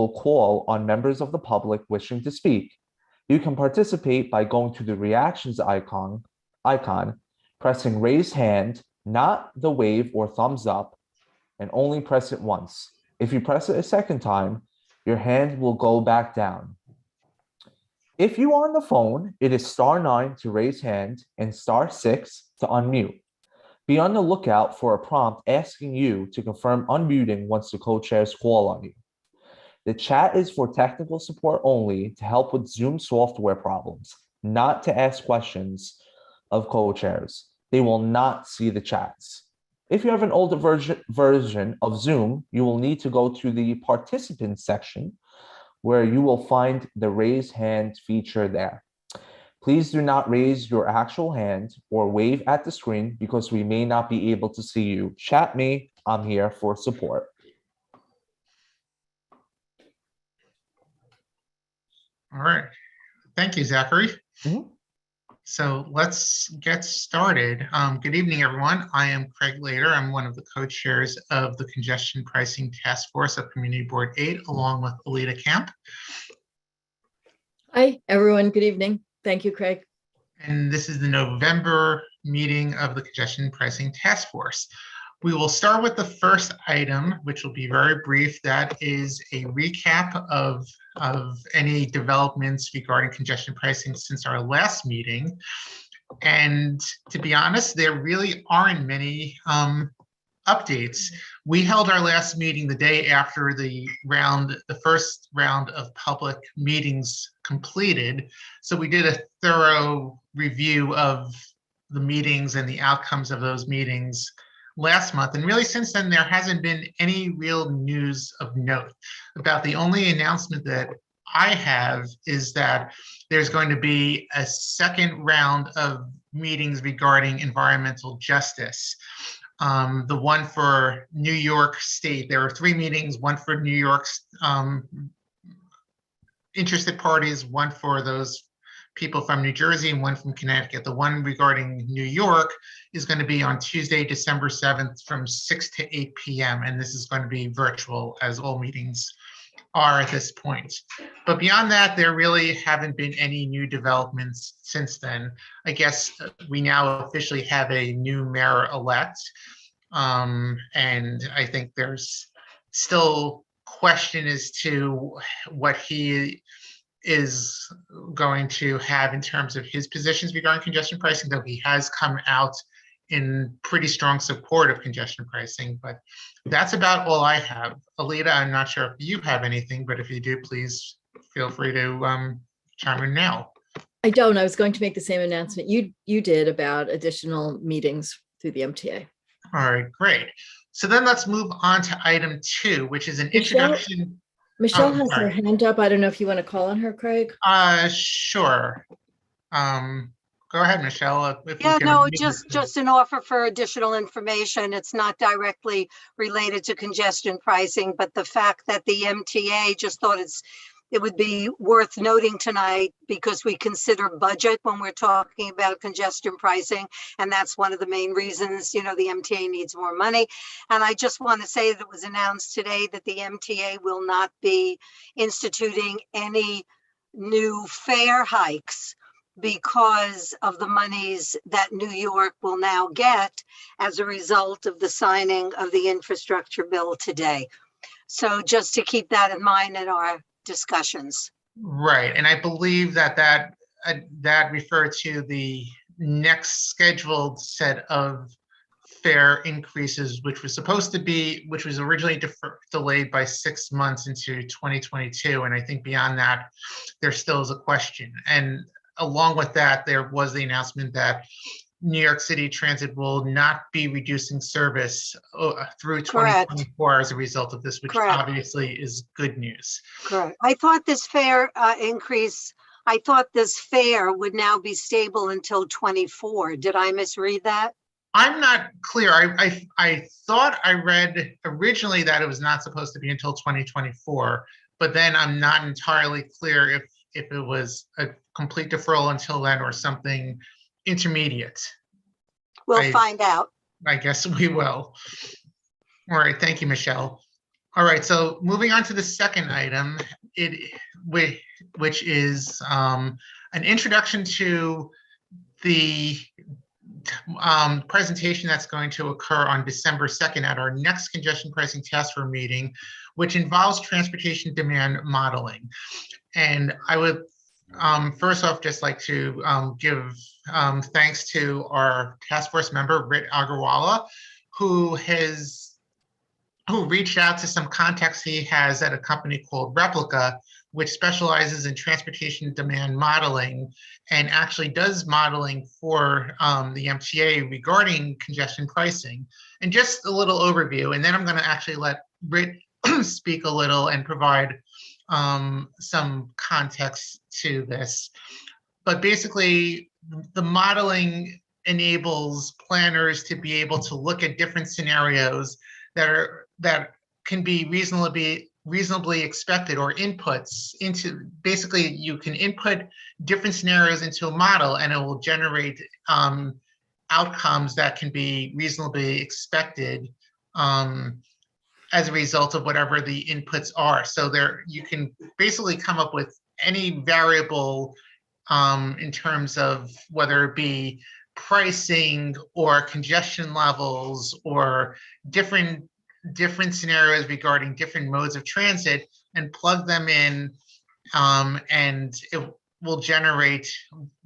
will call on members of the public wishing to speak. You can participate by going to the reactions icon, pressing raise hand, not the wave or thumbs up, and only press it once. If you press it a second time, your hand will go back down. If you are on the phone, it is *9 to raise hand and *6 to unmute. Be on the lookout for a prompt asking you to confirm unmuting once the co-chairs call on you. The chat is for technical support only to help with Zoom software problems, not to ask questions of co-chairs. They will not see the chats. If you have an older version of Zoom, you will need to go to the participants section where you will find the raise hand feature there. Please do not raise your actual hand or wave at the screen because we may not be able to see you. Chat me, I'm here for support. All right, thank you, Zachary. Mm-hmm. So let's get started. Good evening, everyone. I am Craig Lader. I'm one of the co-chairs of the Congestion Pricing Task Force of Community Board 8, along with Alita Camp. Hi, everyone. Good evening. Thank you, Craig. And this is the November meeting of the Congestion Pricing Task Force. We will start with the first item, which will be very brief. That is a recap of any developments regarding congestion pricing since our last meeting. And to be honest, there really aren't many updates. We held our last meeting the day after the first round of public meetings completed. So we did a thorough review of the meetings and the outcomes of those meetings last month. And really since then, there hasn't been any real news of note. About the only announcement that I have is that there's going to be a second round of meetings regarding environmental justice. The one for New York State, there were 3 meetings, one for New York's interested parties, one for those people from New Jersey, and one from Connecticut. The one regarding New York is going to be on Tuesday, December 7th from 6 to 8 p.m. And this is going to be virtual, as all meetings are at this point. But beyond that, there really haven't been any new developments since then. I guess we now officially have a new mayor-elect. And I think there's still question as to what he is going to have in terms of his positions regarding congestion pricing, though he has come out in pretty strong support of congestion pricing. But that's about all I have. Alita, I'm not sure if you have anything, but if you do, please feel free to chime in now. I don't. I was going to make the same announcement you did about additional meetings through the MTA. All right, great. So then let's move on to item 2, which is an introduction. Michelle has her hand up. I don't know if you want to call on her, Craig. Sure. Go ahead, Michelle. Just an offer for additional information. It's not directly related to congestion pricing, but the fact that the MTA just thought it would be worth noting tonight because we consider budget when we're talking about congestion pricing. And that's one of the main reasons, the MTA needs more money. And I just want to say that it was announced today that the MTA will not be instituting any new fare hikes because of the monies that New York will now get as a result of the signing of the infrastructure bill today. So just to keep that in mind in our discussions. Right, and I believe that referred to the next scheduled set of fare increases, which was originally delayed by 6 months into 2022, and I think beyond that, there still is a question. And along with that, there was the announcement that New York City Transit will not be reducing service through 2024 as a result of this, which obviously is good news. Correct. I thought this fare this fare would now be stable until 24. Did I misread that? I'm not clear. I thought I read originally that it was not supposed to be until 2024, but then I'm not entirely clear if it was a complete deferral until then or something intermediate. We'll find out. I guess we will. All right, thank you, Michelle. All right, so moving on to the second item, which is an introduction to the presentation that's going to occur on December 2nd at our next congestion pricing task force meeting, which involves transportation demand modeling. And I would first off just like to give thanks to our task force member, Rit Agarwala, who reached out to some contacts he has at a company called Replica, which specializes in transportation demand modeling and actually does modeling for the MTA regarding congestion pricing. And just a little overview, and then I'm going to actually let Rit speak a little and provide some context to this. But basically, the modeling enables planners to be able to look at different scenarios that can be reasonably expected, or inputs into, basically you can input different scenarios into a model and it will generate outcomes that can be reasonably expected as a result of whatever the inputs are. So you can basically come up with any variable in terms of whether it be pricing or congestion levels or different scenarios regarding different modes of transit, and plug them in, and it will generate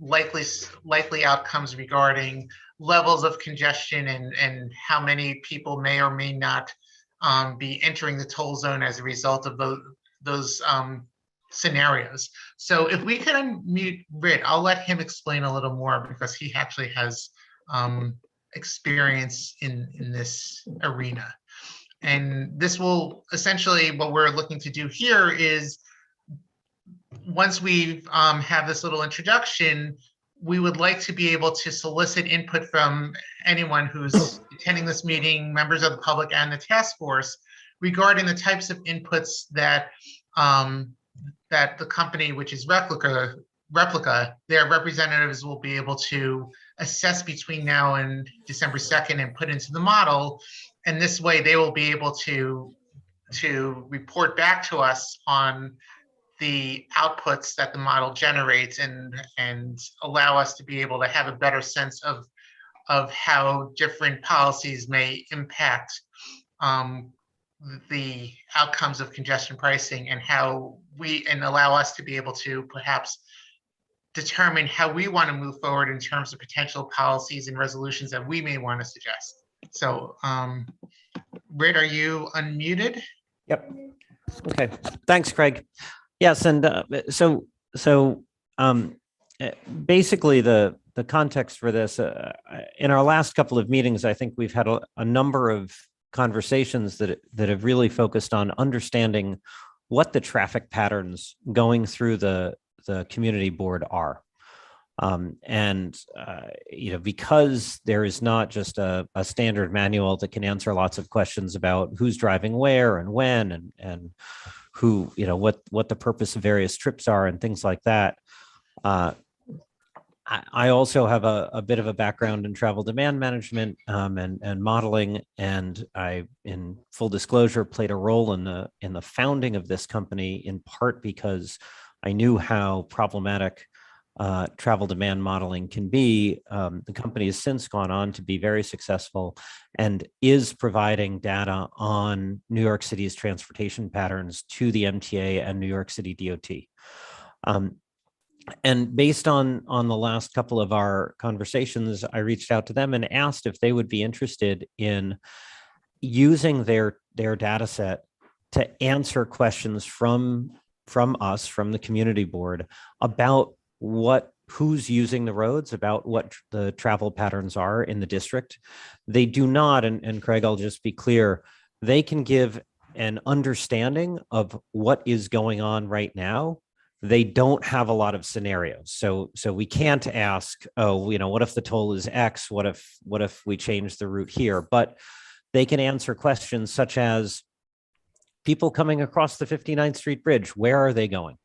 likely outcomes regarding levels of congestion and how many people may or may not be entering the toll zone as a result of those scenarios. So if we can unmute Rit, I'll let him explain a little more because he actually has experience in this arena. And this will essentially, what we're looking to do here is, once we have this little introduction, we would like to be able to solicit input from anyone who's attending this meeting, members of the public and the task force, regarding the types of inputs that that the company, which is Replica, their representatives will be able to assess between now and December 2nd and put into the model. And this way they will be able to report back to us on the outputs that the model generates, and allow us to be able to have a better sense of how different policies may impact the outcomes of congestion pricing, and allow us to be able to perhaps determine how we want to move forward in terms of potential policies and resolutions that we may want to suggest. So, Rit, are you unmuted? Yep. Okay. Thanks, Craig. Yes, and basically the context for this, in our last couple of meetings, I think we've had a number of conversations that have really focused on understanding what the traffic patterns going through the community board are. Because there is not just a standard manual that can answer lots of questions about who's driving where and when and who, what the purpose of various trips are and things like that. I also have a bit of a background in travel demand management and modeling, and I, in full disclosure, played a role in the founding of this company, in part because I knew how problematic travel demand modeling can be. The company has since gone on to be very successful and is providing data on New York City's transportation patterns to the MTA and New York City DOT. And based on the last couple of our conversations, I reached out to them and asked if they would be interested in using their data set to answer questions from us, from the community board, about who's using the roads, about what the travel patterns are in the district. They do not, and Craig, I'll just be clear, they can give an understanding of what is going on right now. They don't have a lot of scenarios. So we can't ask, what if the toll is X? What if we change the route here? But they can answer questions such as, people coming across the 59th Street Bridge, where are they going?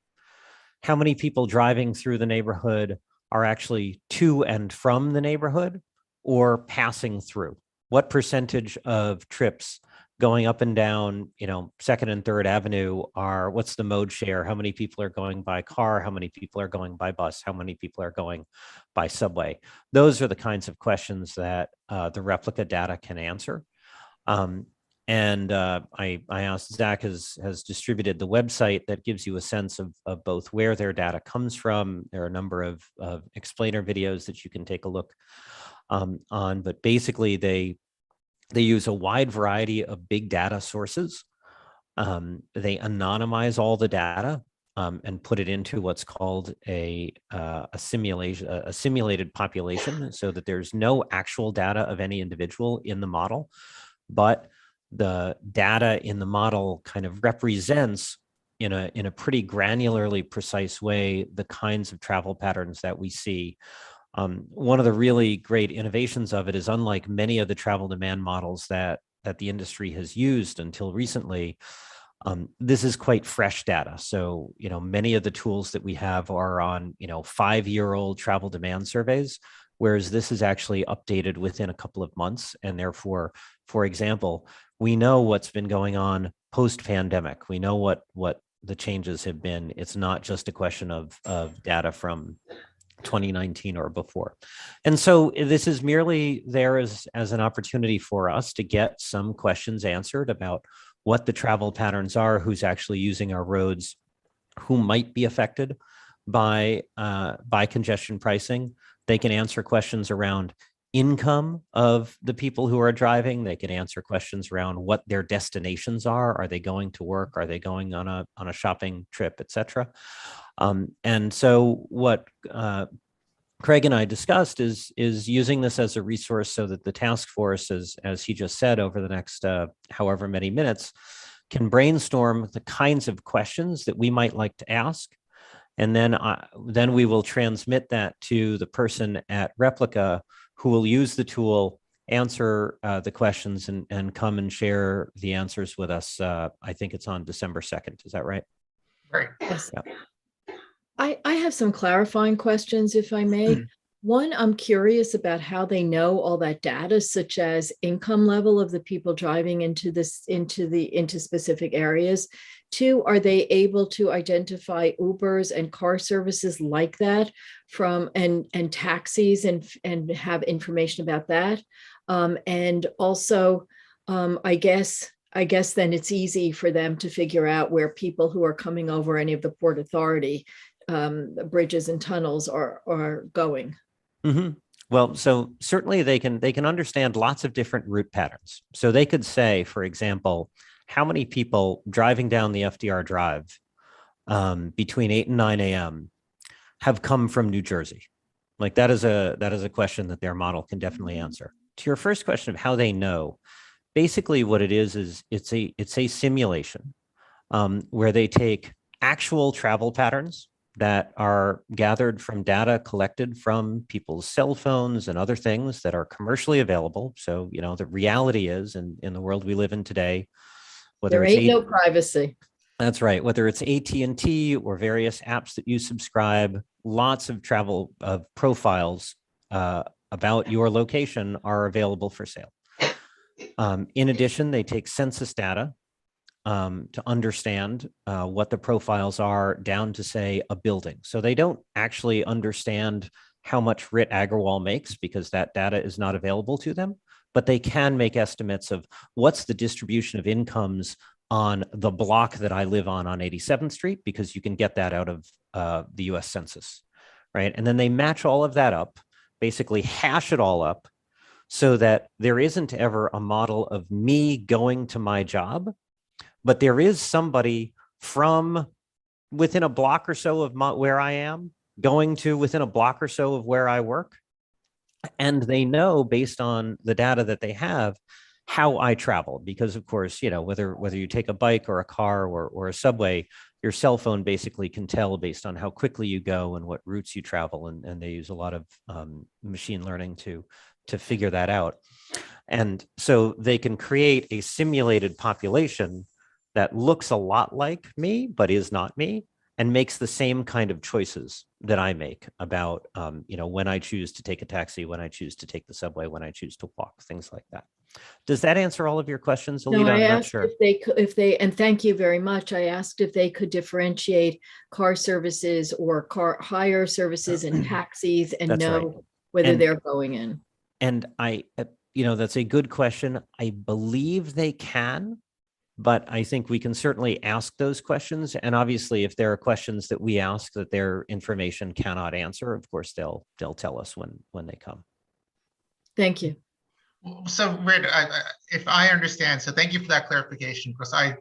How many people driving through the neighborhood are actually to and from the neighborhood or passing through? What percentage of trips going up and down, Second and Third Avenue are, what's the mode share? How many people are going by car? How many people are going by bus? How many people are going by subway? Those are the kinds of questions that the replica data can answer. I asked, Zach has distributed the website that gives you a sense of both where their data comes from. There are a number of explainer videos that you can take a look on, but basically they use a wide variety of big data sources. They anonymize all the data and put it into what's called a simulated population, so that there's no actual data of any individual in the model, but the data in the model kind of represents in a pretty granularly precise way the kinds of travel patterns that we see. One of the really great innovations of it is, unlike many of the travel demand models that the industry has used until recently, this is quite fresh data. So, many of the tools that we have are on, 5-year-old travel demand surveys, whereas this is actually updated within a couple of months. And therefore, for example, we know what's been going on post-pandemic. We know what the changes have been. It's not just a question of data from 2019 or before. And so this is merely there as an opportunity for us to get some questions answered about what the travel patterns are, who's actually using our roads, who might be affected by congestion pricing. They can answer questions around income of the people who are driving. They can answer questions around what their destinations are. Are they going to work? Are they going on a shopping trip, etc.? And so what Craig and I discussed is using this as a resource so that the task force, as he just said, over the next however many minutes, can brainstorm the kinds of questions that we might like to ask. And then we will transmit that to the person at Replica, who will use the tool, answer the questions, and come and share the answers with us. I think it's on December 2nd. Is that right? Right. Yes. Yeah. I have some clarifying questions, if I may. One, I'm curious about how they know all that data, such as income level of the people driving into specific areas. Two, are they able to identify Ubers and car services like that and taxis and have information about that? And also, I guess then it's easy for them to figure out where people who are coming over any of the Port Authority bridges and tunnels are going. Mm-hmm. Well, so certainly they can understand lots of different route patterns. So they could say, for example, how many people driving down the FDR Drive between 8 and 9 a.m. have come from New Jersey. Like that is a question that their model can definitely answer. To your first question of how they know, basically what it is it's a simulation where they take actual travel patterns that are gathered from data collected from people's cell phones and other things that are commercially available. So, the reality is in the world we live in today, whether there ain't no privacy. That's right. Whether it's AT&T or various apps that you subscribe, lots of travel profiles about your location are available for sale. In addition, they take census data to understand what the profiles are down to, say, a building. So they don't actually understand how much RIT Agrawal makes because that data is not available to them, but they can make estimates of what's the distribution of incomes on the block that I live on 87th Street, because you can get that out of the US Census, right? And then they match all of that up, basically hash it all up so that there isn't ever a model of me going to my job, but there is somebody from within a block or so of where I am going to within a block or so of where I work. And they know, based on the data that they have, how I travel, because of course, whether you take a bike or a car or a subway, your cell phone basically can tell based on how quickly you go and what routes you travel. And they use a lot of machine learning to figure that out. And so they can create a simulated population that looks a lot like me, but is not me, and makes the same kind of choices that I make about, when I choose to take a taxi, when I choose to take the subway, when I choose to walk, things like that. Does that answer all of your questions, No, Alita? I I'm not asked sure. if they could, and thank you very much. I asked if they could differentiate car services or car hire services and taxis and That's right. know whether And- they're going in. And that's a good question. I believe they can, but I think we can certainly ask those questions. And obviously, if there are questions that we ask that their information cannot answer, of course, they'll tell us when they come. Thank you. So, Red, if I understand, so thank you for that clarification, because I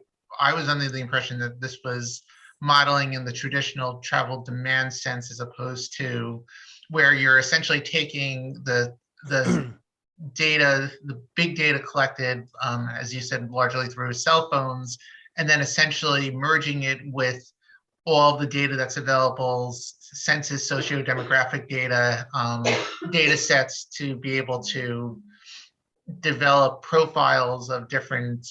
was under the impression that this was modeling in the traditional travel demand sense, as opposed to where you're essentially taking the data, the big data collected, as you said, largely through cell phones, and then essentially merging it with all the data that's available, census, socio-demographic data, data sets, to be able to develop profiles of different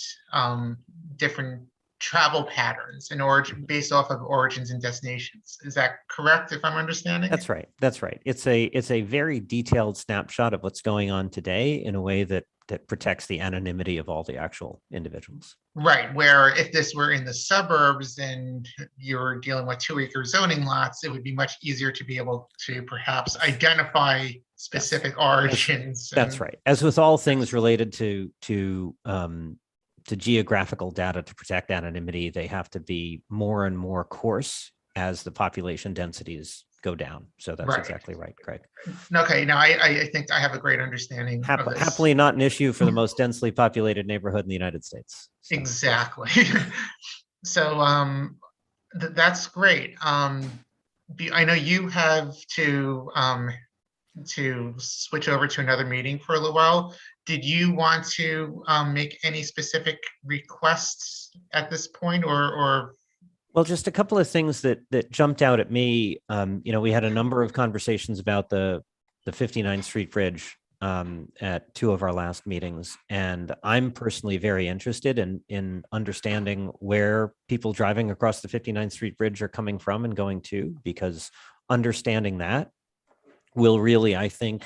travel patterns and origin based off of origins and destinations. Is that correct, if I'm understanding? That's right. That's right. It's a very detailed snapshot of what's going on today in a way that protects the anonymity of all the actual individuals. Right, where if this were in the suburbs and you're dealing with 2-acre zoning lots, it would be much easier to be able to perhaps identify specific origins. That's right. As with all things related to geographical data to protect anonymity, they have to be more and more coarse as the population densities go down. So that's Right. exactly right, Craig. Okay, now I think I have a great understanding of this. Happily not an issue for the most densely populated neighborhood in the United States. So. Exactly. So that's great. I know you have to switch over to another meeting for a little while. Did you want to make any specific requests at this point, or? Well, just a couple of things that jumped out at me. We had a number of conversations about the 59th Street Bridge at 2 of our last meetings, and I'm personally very interested in understanding where people driving across the 59th Street Bridge are coming from and going to, because understanding that will really, I think,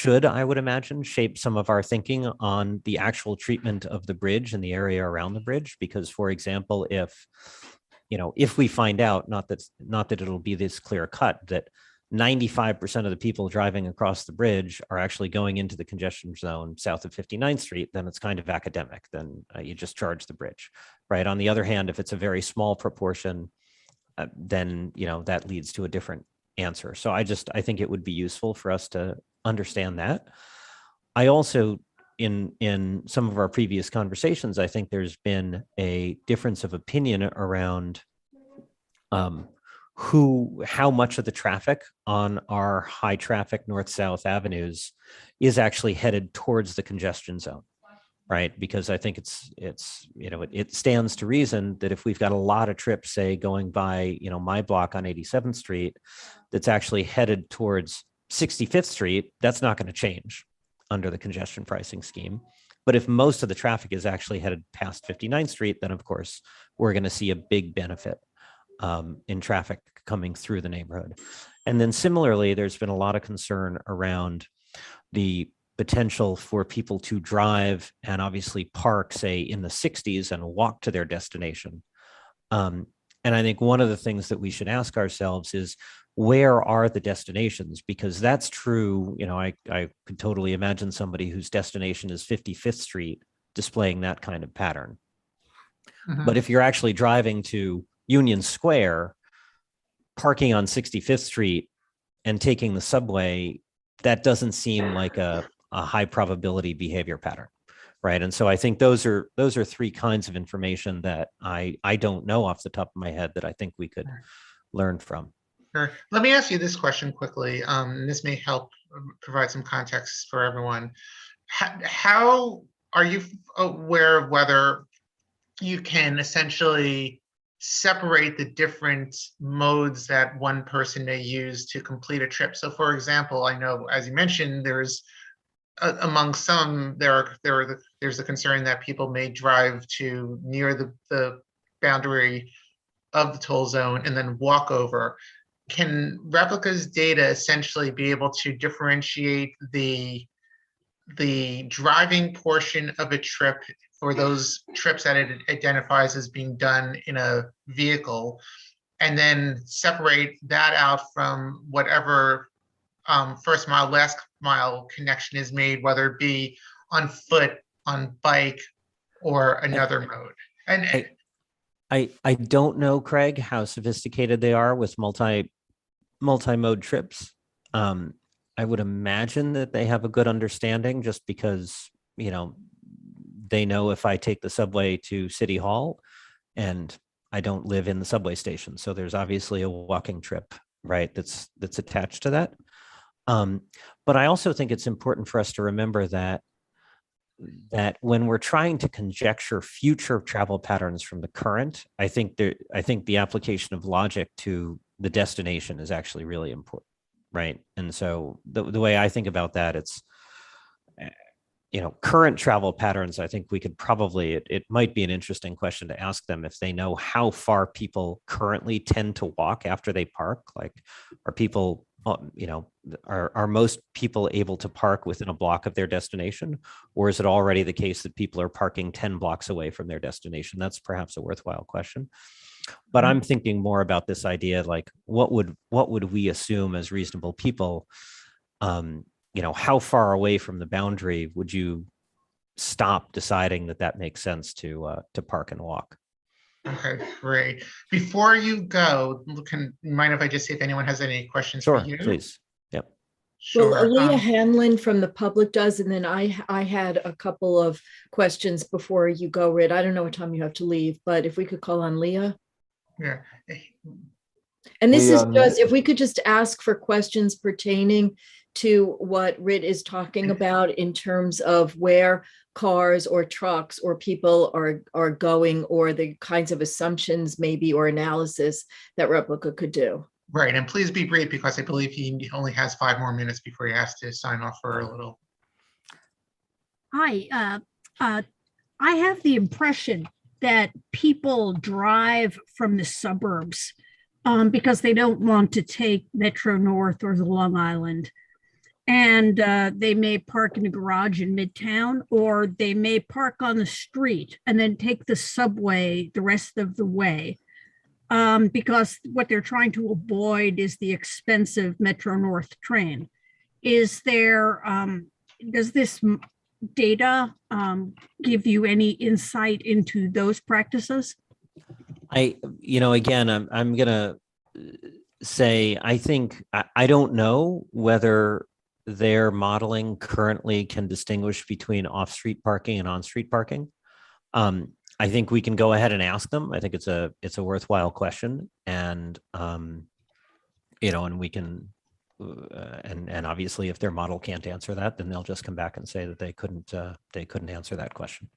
I would imagine, shape some of our thinking on the actual treatment of the bridge and the area around the bridge. Because, for example, if we find out, not that it'll be this clear cut, that 95% of the people driving across the bridge are actually going into the congestion zone south of 59th Street, then it's kind of academic. Then you just charge the bridge, right? On the other hand, if it's a very small proportion, then that leads to a different answer. So I think it would be useful for us to understand that. I also, in some of our previous conversations, I think there's been a difference of opinion around how much of the traffic on our high traffic north-south avenues is actually headed towards the congestion zone, right? Because I think it stands to reason that if we've got a lot of trips, say, going by my block on 87th Street, that's actually headed towards 65th Street, that's not going to change under the congestion pricing scheme. But if most of the traffic is actually headed past 59th Street, then of course we're going to see a big benefit in traffic coming through the neighborhood. And then similarly, there's been a lot of concern around the potential for people to drive and obviously park, say, in the 60s and walk to their destination. And I think one of the things that we should ask ourselves is, where are the destinations? Because that's true. I could totally imagine somebody whose destination is 55th Street displaying that kind of pattern. Mhm. But if you're actually driving to Union Square, parking on 65th Street and taking the subway, that doesn't seem like a high probability behavior pattern, right? And so I think those are 3 kinds of information that I don't know off the top of my head that I think we could learn from. Sure. Let me ask you this question quickly. This may help provide some context for everyone. How are you aware of whether you can essentially separate the different modes that one person may use to complete a trip? So, for example, I know, as you mentioned, there's among some, there's a concern that people may drive to near the boundary of the toll zone and then walk over. Can Replica's data essentially be able to differentiate the the driving portion of a trip for those trips that it identifies as being done in a vehicle, and then separate that out from whatever first mile, last mile connection is made, whether it be on foot, on bike, or another mode. And I don't know, Craig, how sophisticated they are with multi-mode trips. I would imagine that they have a good understanding, just because, you know, they know if I take the subway to City Hall, and I don't live in the subway station, so there's obviously a walking trip, right, that's attached to that. But I also think it's important for us to remember that when we're trying to conjecture future travel patterns from the current, I think the application of logic to the destination is actually really important, right? And so the way I think about that, it's, you know, current travel patterns, I think we could probably, it might be an interesting question to ask them if they know how far people currently tend to walk after they park. Like, are people, you know, are most people able to park within a block of their destination? Or is it already the case that people are parking 10 blocks away from their destination? That's perhaps a worthwhile question. But I'm thinking more about this idea, like, what would we assume as reasonable people? You know, how far away from the boundary would you stop deciding that makes sense to park and walk? okay, great. Before you go, you mind if I just see if anyone has any questions Sure, for you? please. Yep. Sure. Well, Aaliyah Hanlon from the public does, and then I had a couple of questions before you go, Rid. I don't know what time you have to leave, but if we could call on Leah. Yeah. And this is Leah, just, if we could just ask for questions pertaining to what Rit is talking about in terms of where cars or trucks or people are going, or the kinds of assumptions maybe or analysis that Replica could do. Right, and please be brief, because I believe he only has 5 more minutes before he has to sign off for a little. Hi, I have the impression that people drive from the suburbs because they don't want to take Metro North or the Long Island. And they may park in a garage in Midtown, or they may park on the street and then take the subway the rest of the way, because what they're trying to avoid is the expensive Metro North train. Is there, does this data give you any insight into those practices? You know, again, I'm gonna say, I think, I don't know whether their modeling currently can distinguish between off-street parking and on-street parking. I think we can go ahead and ask them. I think it's a worthwhile question, and you know, and we can, and obviously, if their model can't answer that, then they'll just come back and say that they couldn't answer that question.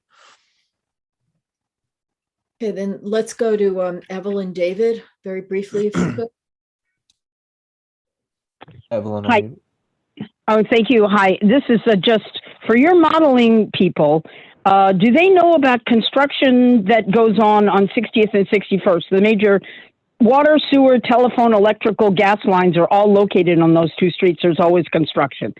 Okay, then let's go to Evelyn David very briefly, if you could. Evelyn, Hi. Oh, thank you. Hi. This is just for your modeling people. Do they know about construction that goes on 60th and 61st? The major water, sewer, telephone, electrical, gas lines are all located on those two streets. There's always construction.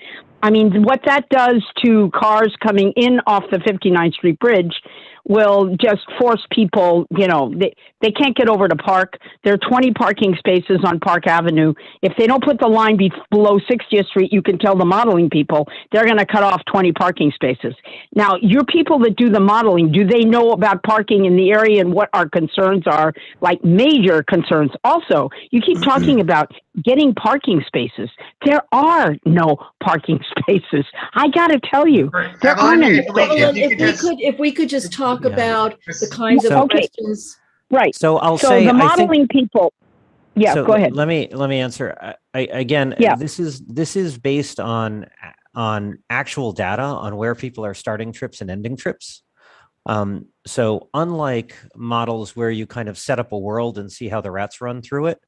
I mean, what that does to cars coming in off the 59th Street Bridge will just force people, you know, they can't get over to park. There are 20 parking spaces on Park Avenue. If they don't put the line below 60th Street, you can tell the modeling people they're going to cut off 20 parking spaces. Now, your people that do the modeling, do they know about parking in the area and what our concerns are, like major concerns? Also, you keep talking about getting parking spaces. There are no parking spaces. I got to tell you, there are none. If we could just talk about the kinds of questions. Right. So I'll say the modeling people. Yeah, so go ahead. Let me answer. This is based on actual data on where people are starting trips and ending trips. So unlike models where you kind of set up a world and see how the rats run through it,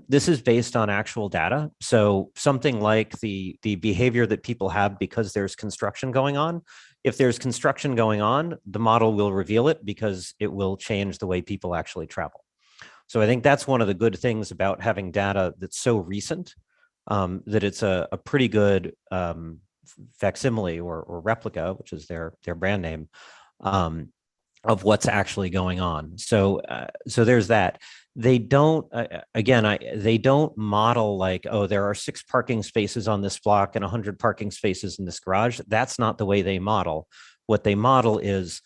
this is based on actual data. So something like the behavior that people have because there's construction going on. If there's construction going on, the model will reveal it because it will change the way people actually travel. So I think that's one of the good things about having data that's so recent, that it's a pretty good facsimile or replica, which is their brand name, of what's actually going on. So there's that. They don't, they don't model like, oh, there are 6 parking spaces on this block and 100 parking spaces in this garage. That's not the way they model. What they model is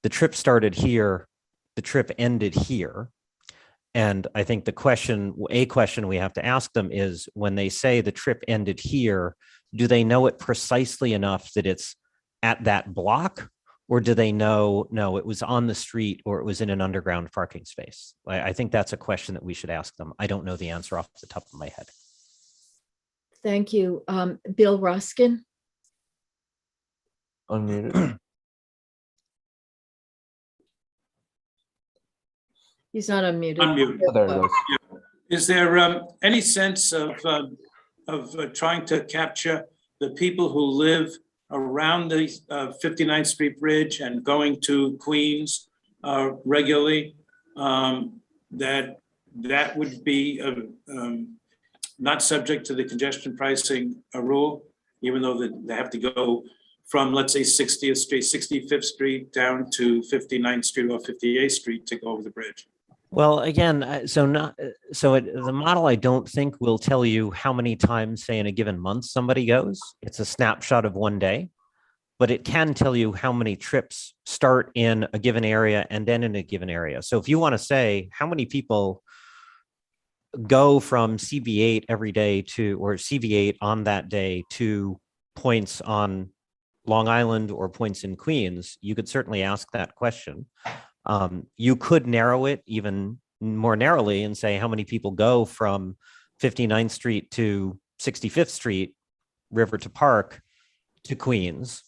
the trip started here, the trip ended here. And I think a question we have to ask them is, when they say the trip ended here, do they know it precisely enough that it's at that block? Or do they know, no, it was on the street or it was in an underground parking space? I think that's a question that we should ask them. I don't know the answer off the top of my head. Thank you. Bill Ruskin. Unmuted. He's not unmuted. Unmute. Oh, there it goes. Is there any sense of trying to capture the people who live around the 59th Street Bridge and going to Queens regularly? That would be not subject to the congestion pricing rule, even though they have to go from, let's say, 60th Street, 65th Street down to 59th Street or 58th Street to go over the bridge. Well, again, the model, I don't think will tell you how many times, say, in a given month somebody goes. It's a snapshot of one day, but it can tell you how many trips start in a given area and end in a given area. So if you want to say how many people go from CB8 every day to, or CB8 on that day to points on Long Island or points in Queens, you could certainly ask that question. You could narrow it even more narrowly and say how many people go from 59th Street to 65th Street, River to Park to Queens.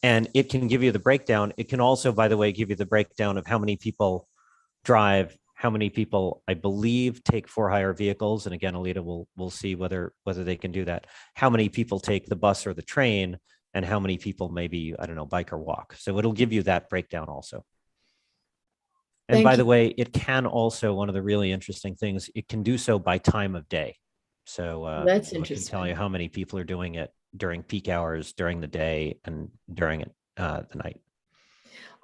And it can give you the breakdown. It can also, by the way, give you the breakdown of how many people drive, how many people, I believe, take for-hire vehicles. And again, Alita will see whether they can do that. How many people take the bus or the train, and how many people maybe, I don't know, bike or walk. So it'll give you that breakdown also. And Thank by you. the way, it can also, one of the really interesting things, it can do so by time of day. So That's it can interesting. tell you how many people are doing it during peak hours, during the day, and during the night.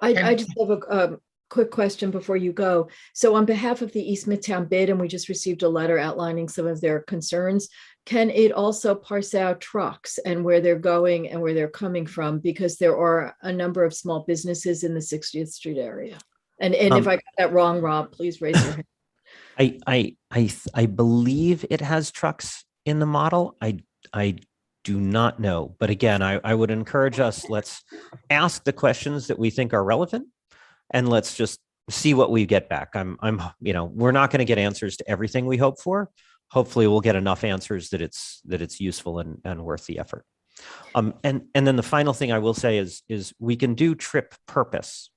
I just have a quick question before you go. So on behalf of the East Midtown bid, and we just received a letter outlining some of their concerns, can it also parse out trucks and where they're going and where they're coming from? Because there are a number of small businesses in the 60th Street area. And if I got that wrong, Rob, please raise your hand. I believe it has trucks in the model. I do not know, but again, I would encourage us, let's ask the questions that we think are relevant, and let's just see what we get back. We're not going to get answers to everything we hope for. Hopefully we'll get enough answers that it's useful and worth the effort. And then the final thing I will say is we can do trip purpose,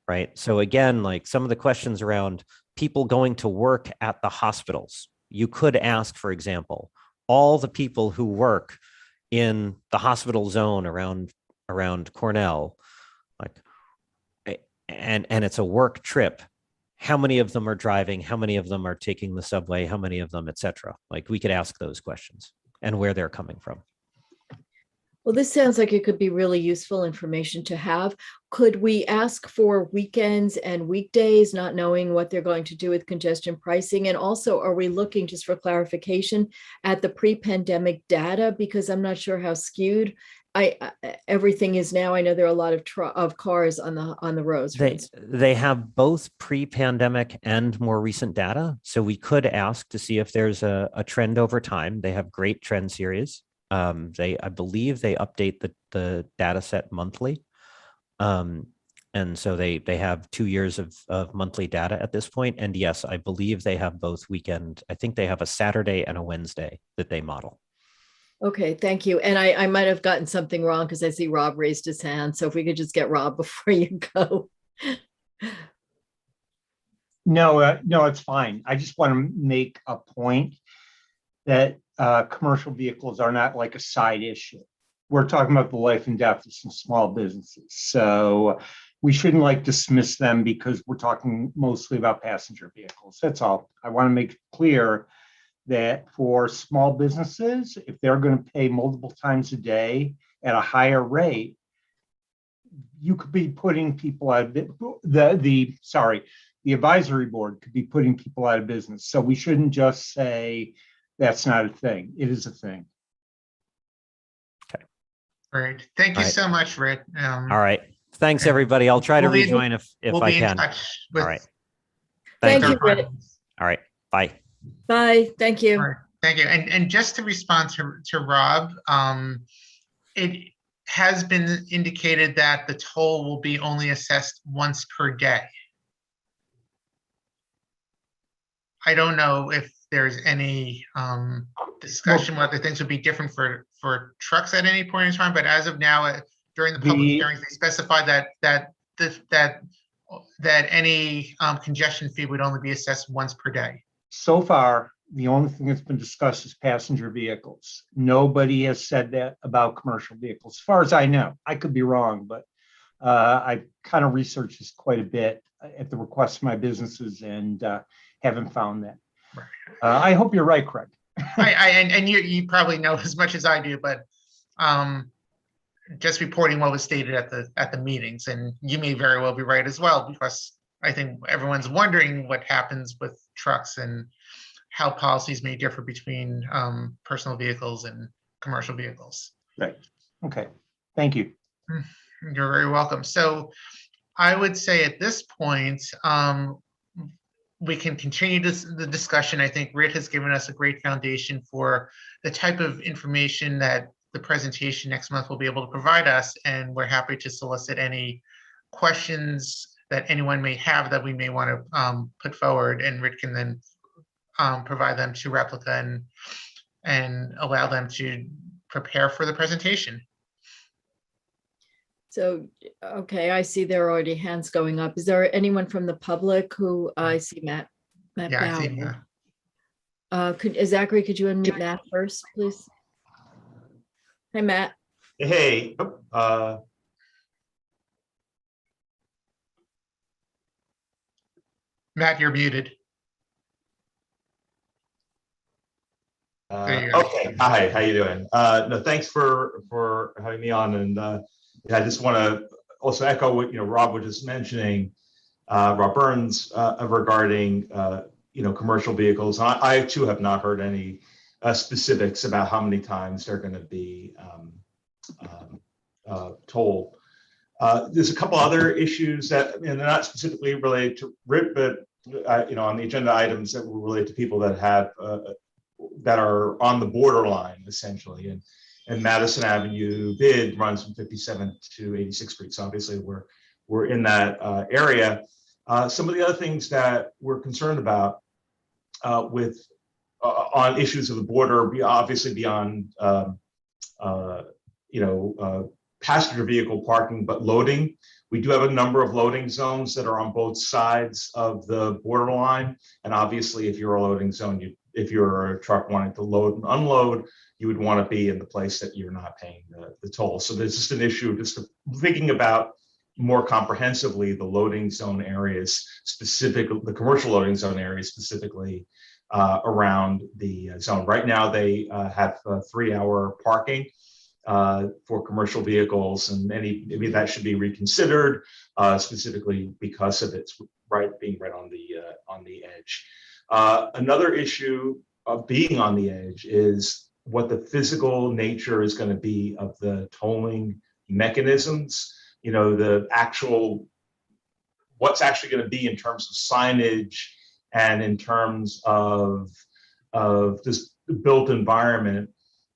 right? So again, like some of the questions around people going to work at the hospitals, you could ask, for example, all the people who work in the hospital zone around Cornell, and it's a work trip. How many of them are driving? How many of them are taking the subway? How many of them, et cetera? Like we could ask those questions and where they're coming from. Well, this sounds like it could be really useful information to have. Could we ask for weekends and weekdays, not knowing what they're going to do with congestion pricing? And also, are we looking, just for clarification, at the pre-pandemic data? Because I'm not sure how skewed everything is now. I know there are a lot of cars on the roads. They have both pre-pandemic and more recent data. So we could ask to see if there's a trend over time. They have great trend series. I believe they update the data set monthly. And so they have 2 years of monthly data at this point. And yes, I believe they have both weekend. I think they have a Saturday and a Wednesday that they model. Okay, thank you. And I might have gotten something wrong because I see Rob raised his hand. So if we could just get Rob before you go. No, it's fine. I just want to make a point that commercial vehicles are not like a side issue. We're talking about the life and death of some small businesses. So we shouldn't dismiss them because we're talking mostly about passenger vehicles. That's all. I want to make it clear that for small businesses, if they're going to pay multiple times a day at a higher rate, you could be putting people out of the advisory board could be putting people out of business. So we shouldn't just say that's not a thing. It is a thing. Great. Thank you so much, Rick. All right. Thanks, everybody. I'll try to rejoin if we'll I be can. in touch with All right. Thank you. you, Rick. All right. Bye. Bye. Thank you. All right. Thank you. And just to respond to Rob, it has been indicated that the toll will be only assessed once per day. I don't know if there's any discussion whether things would be different for trucks at any point in time, but as of now, during the public hearings, they specified that any congestion fee would only be assessed once per day. So far, the only thing that's been discussed is passenger vehicles. Nobody has said that about commercial vehicles, as far as I know. I could be wrong, but I kind of researched this quite a bit at the request of my businesses and haven't found that. Right. I hope you're right, Craig. And you probably know as much as I do, but just reporting what was stated at the meetings, and you may very well be right as well, because I think everyone's wondering what happens with trucks and how policies may differ between personal vehicles and commercial vehicles. Right. Okay. Thank you. You're very welcome. So I would say at this point, we can continue the discussion. I think Rit has given us a great foundation for the type of information that the presentation next month will be able to provide us, and we're happy to solicit any questions that anyone may have that we may want to put forward, and Rit can then provide them to Replica and allow them to prepare for the presentation. So, okay, I see there are already hands going up. Is there anyone from the public who I see Matt Yeah, I see Bauer. Zachary, could you unmute Matt first, please? Hi, Matt. Hey, Matt, you're muted. There you go. okay. Hi, how you doing? No, thanks for having me on. And yeah, I just want to also echo what Rob was just mentioning, Rob Burns, regarding commercial vehicles. I too have not heard any specifics about how many times they're going to be tolled. There's a couple other issues that they're not specifically related to RIP, but on the agenda items that will relate to people that have that are on the borderline essentially. And Madison Avenue bid runs from 57th to 86th Street. So obviously we're in that area. Some of the other things that we're concerned about on issues of the border, obviously beyond passenger vehicle parking, but loading. We do have a number of loading zones that are on both sides of the borderline. And obviously, if you're a loading zone, if you're a truck wanting to load and unload, you would want to be in the place that you're not paying the toll. So there's just an issue of just thinking about more comprehensively the loading zone areas, specifically the commercial loading zone areas, specifically around the zone. Right now, they have 3-hour parking for commercial vehicles, and maybe that should be reconsidered, specifically because of its being right on the edge. Another issue of being on the edge is what the physical nature is going to be of the tolling mechanisms. The actual what's actually going to be in terms of signage and in terms of this built environment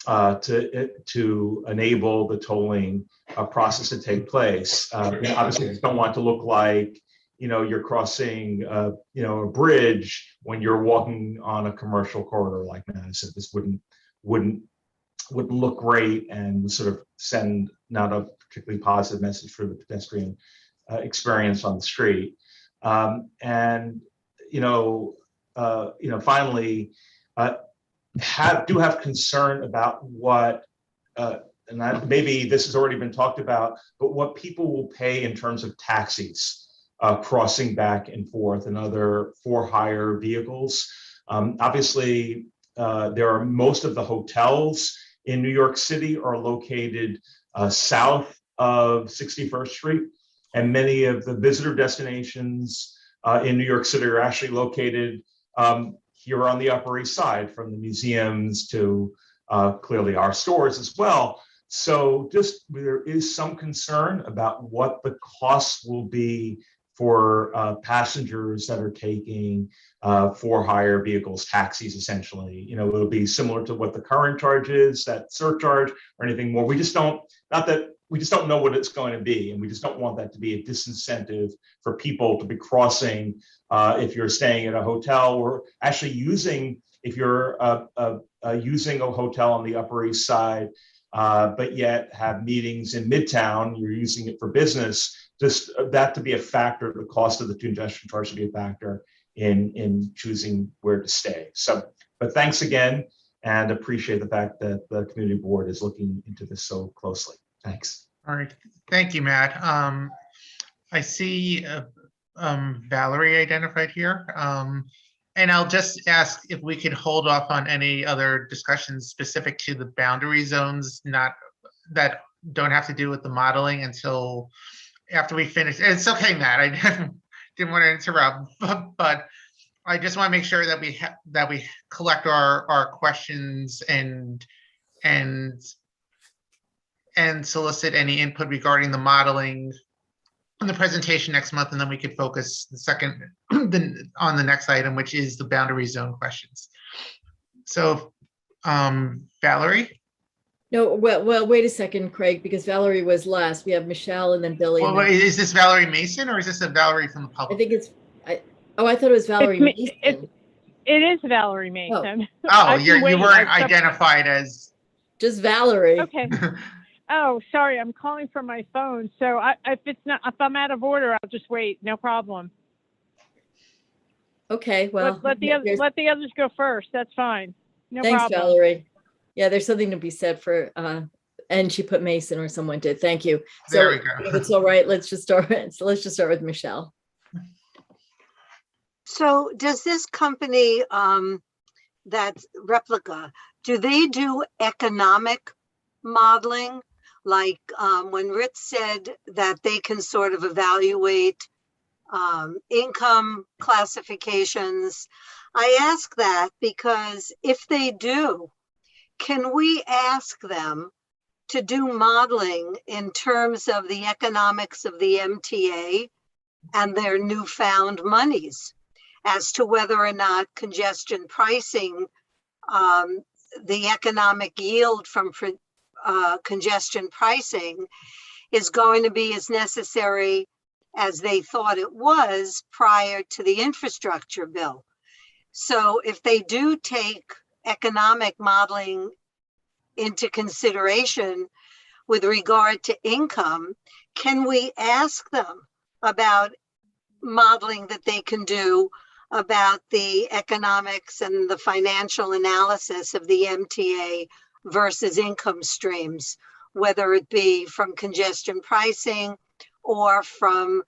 to enable the tolling process to take place. Obviously, you don't want it to look like you're crossing a bridge when you're walking on a commercial corridor like Madison. This wouldn't look great and would sort of send not a particularly positive message for the pedestrian experience on the street. Finally, do have concern about what, maybe this has already been talked about, but what people will pay in terms of taxis crossing back and forth and other for-hire vehicles. Obviously, most of the hotels in New York City are located south of 61st Street. And many of the visitor destinations in New York City are actually located here on the Upper East Side, from the museums to clearly our stores as well. So just there is some concern about what the costs will be for passengers that are taking for hire vehicles, taxis, essentially. You know, it'll be similar to what the current charge is, that surcharge, or anything more. We just don't, we just don't know what it's going to be, and we just don't want that to be a disincentive for people to be crossing if you're staying at a hotel, or actually using, if you're using a hotel on the Upper East Side, but yet have meetings in Midtown, you're using it for business, just that to be a factor, the cost of the congestion charge to be a factor in choosing where to stay. So, but thanks again, and appreciate the fact that the community board is looking into this so closely. Thanks. All right, thank you, Matt. I see Valerie identified here. And I'll just ask if we could hold off on any other discussions specific to the boundary zones, not that don't have to do with the modeling, until after we finish. It's okay, Matt. I didn't want to interrupt, but I just want to make sure that we collect our questions and solicit any input regarding the modeling in the presentation next month, and then we could focus on the next item, which is the boundary zone questions. So, Valerie? No, well, wait a second, Craig, because Valerie was last. We have Michelle and then Billy. Well, wait, is this Valerie Mason, or is this a Valerie from the I public? think it's, I thought it was Valerie Mason. It is Valerie Mason. Oh, you weren't identified as. Just Valerie. Okay. Oh, sorry, I'm calling from my phone. So if I'm out of order, I'll just wait. No problem. Okay, well. Let the others go first. That's fine. No Thanks, problem. Valerie. Yeah, there's something to be said for, and she put Mason, or someone did. Thank you. So There we go. if it's all right, let's just start. So let's just start with Michelle. So does this company, that's Replica, do they do economic modeling? Like when Rich said that they can sort of evaluate income classifications, I ask that because if they do, can we ask them to do modeling in terms of the economics of the MTA and their newfound monies as to whether or not congestion pricing, the economic yield from congestion pricing is going to be as necessary as they thought it was prior to the infrastructure bill. So if they do take economic modeling into consideration with regard to income, can we ask them about modeling that they can do about the economics and the financial analysis of the MTA versus income streams, whether it be from congestion pricing or from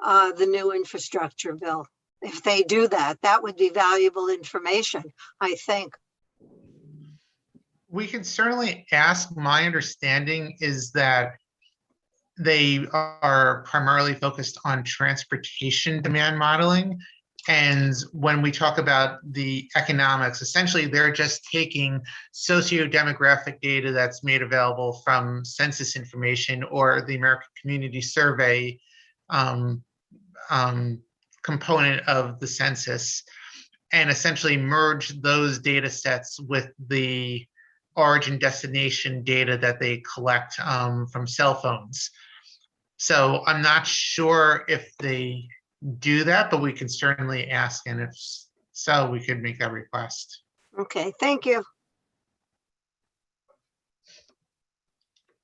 the new infrastructure bill? If they do that, that would be valuable information, I think. We can certainly ask. My understanding is that they are primarily focused on transportation demand modeling. And when we talk about the economics, essentially they're just taking socio-demographic data that's made available from census information or the American Community Survey component of the census, and essentially merge those data sets with the origin destination data that they collect from cell phones. So I'm not sure if they do that, but we can certainly ask, and if so, we could make that request. Okay, thank you.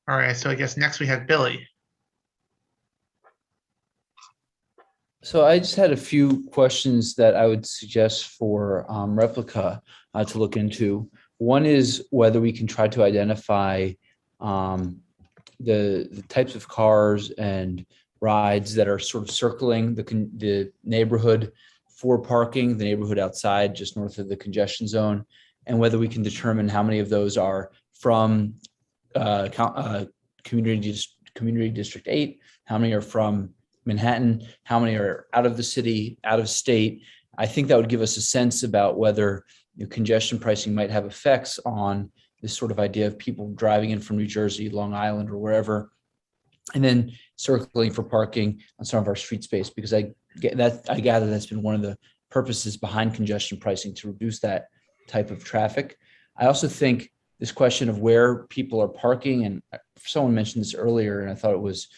All right, so I guess next we have Billy. So I just had a few questions that I would suggest for Replica to look into. One is whether we can try to identify the types of cars and rides that are sort of circling the neighborhood for parking, the neighborhood outside just north of the congestion zone, and whether we can determine how many of those are from community district 8, how many are from Manhattan, how many are out of the city, out of state. I think that would give us a sense about whether congestion pricing might have effects on this sort of idea of people driving in from New Jersey, Long Island, or wherever, and then circling for parking on some of our street space, because I gather that's been one of the purposes behind congestion pricing, to reduce that type of traffic. I also think this question of where people are parking, and someone mentioned this earlier, and I thought it was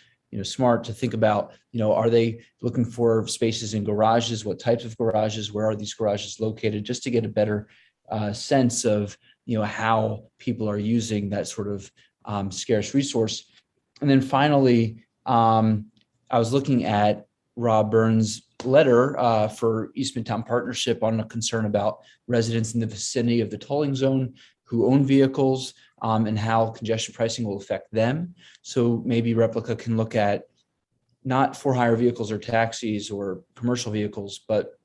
smart to think about, are they looking for spaces in garages? What types of garages? Where are these garages located? Just to get a better sense of, how people are using that sort of scarce resource. And then finally, I was looking at Rob Burns' letter for East Midtown Partnership on a concern about residents in the vicinity of the tolling zone who own vehicles, and how congestion pricing will affect them. So maybe Replica can look at not for hire vehicles or taxis or commercial vehicles, but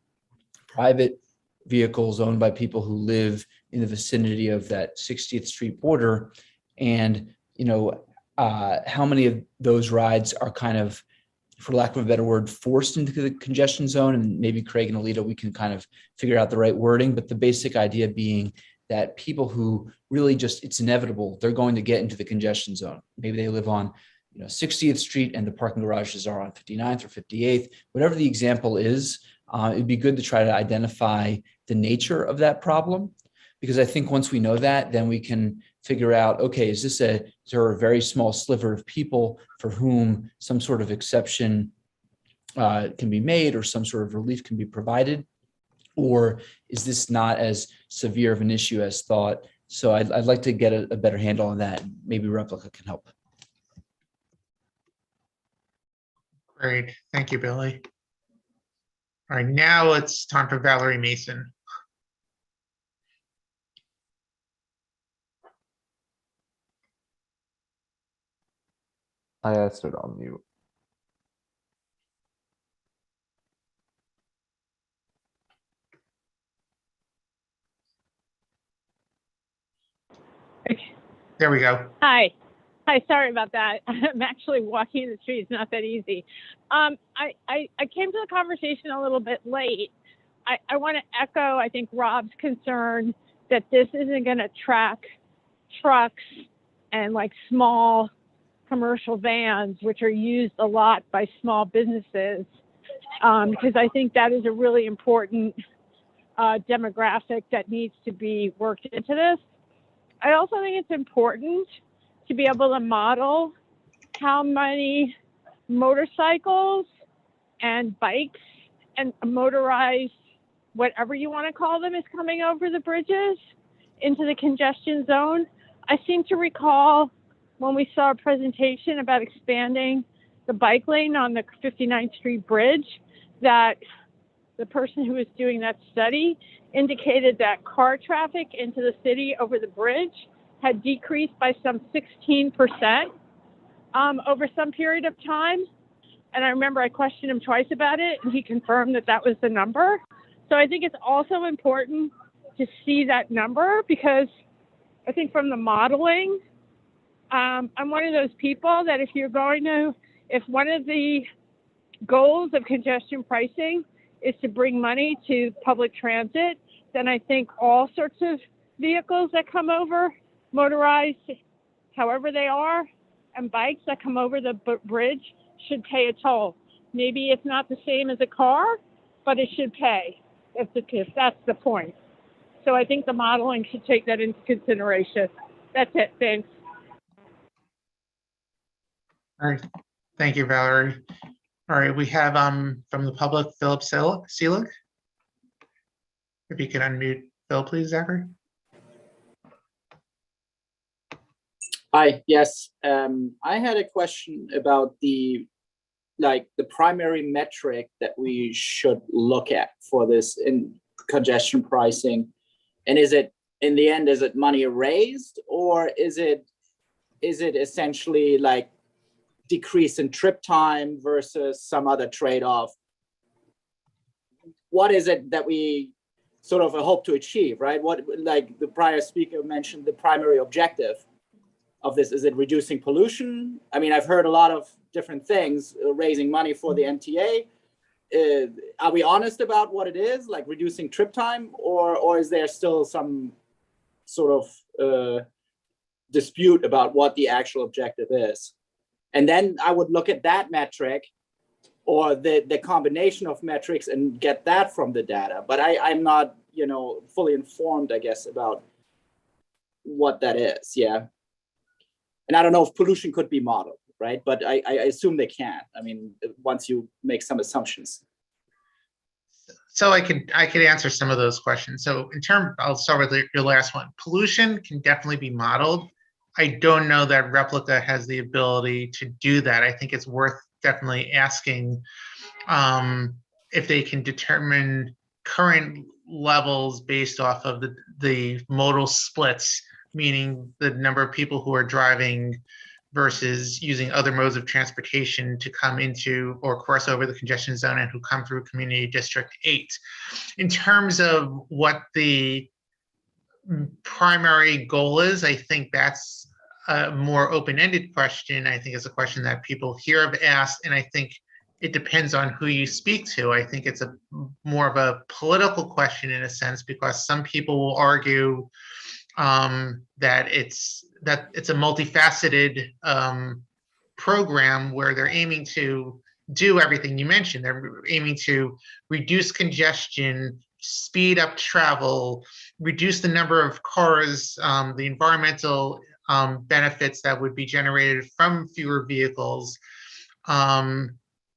private vehicles owned by people who live in the vicinity of that 60th Street border. And, how many of those rides are kind of, for lack of a better word, forced into the congestion zone. And maybe Craig and Alita, we can kind of figure out the right wording, but the basic idea being that people who really just, it's inevitable, they're going to get into the congestion zone. Maybe they live on 60th Street and the parking garages are on 59th or 58th, whatever the example is. It'd be good to try to identify the nature of that problem, because I think once we know that, then we can figure out, okay, is there a very small sliver of people for whom some sort of exception can be made or some sort of relief can be provided? Or is this not as severe of an issue as thought? So I'd like to get a better handle on that. Maybe Replica can help. Great. Thank you, Billy. All right, now it's time for Valerie Mason. I asked it on mute. Okay. There we go. Hi, sorry about that. I'm actually walking the street. It's not that easy. I came to the conversation a little bit late. I want to echo, I think, Rob's concern that this isn't going to track trucks and like small commercial vans, which are used a lot by small businesses, because I think that is a really important demographic that needs to be worked into this. I also think it's important to be able to model how many motorcycles and bikes and motorized, whatever you want to call them, is coming over the bridges into the congestion zone. I seem to recall when we saw a presentation about expanding the bike lane on the 59th Street Bridge, that the person who was doing that study indicated that car traffic into the city over the bridge had decreased by some 16% over some period of time. And I remember I questioned him twice about it, and he confirmed that that was the number. So I think it's also important to see that number, because I think from the modeling, I'm one of those people that if one of the goals of congestion pricing is to bring money to public transit, then I think all sorts of vehicles that come over, motorized, however they are, and bikes that come over the bridge should pay a toll. Maybe it's not the same as a car, but it should pay if that's the point. So I think the modeling should take that into consideration. That's it. Thanks. All right. Thank you, Valerie. All right, we have from the public, Philip Seelig. If you can unmute Phil, please, Zachary. Hi, yes. I had a question about the primary metric that we should look at for this in congestion pricing. And is it, in the end, is it money raised, or is it essentially like decrease in trip time versus some other trade-off? What is it that we sort of hope to achieve, right? What, like the prior speaker mentioned, the primary objective. this? Is it reducing pollution? I mean, I've heard a lot of different things, raising money for the MTA. Are we honest about what it is, like reducing trip time, or is there still some sort of dispute about what the actual objective is? And then I would look at that metric or the combination of metrics and get that from the data. But I'm not, fully informed, I guess, about what that is. Yeah. And I don't know if pollution could be modeled, right? But I assume they can. I mean, once you make some assumptions. So I could answer some of those questions. So I'll start with your last one. Pollution can definitely be modeled. I don't know that Replica has the ability to do that. I think it's worth definitely asking if they can determine current levels based off of the modal splits, meaning the number of people who are driving versus using other modes of transportation to come into or cross over the congestion zone and who come through Community District 8. In terms of what the primary goal is, I think that's a more open-ended question. I think it's a question that people here have asked, and I think it depends on who you speak to. I think it's a more of a political question in a sense, because some people will argue that it's a multifaceted program where they're aiming to do everything you mentioned. They're aiming to reduce congestion, speed up travel, reduce the number of cars, the environmental benefits that would be generated from fewer vehicles,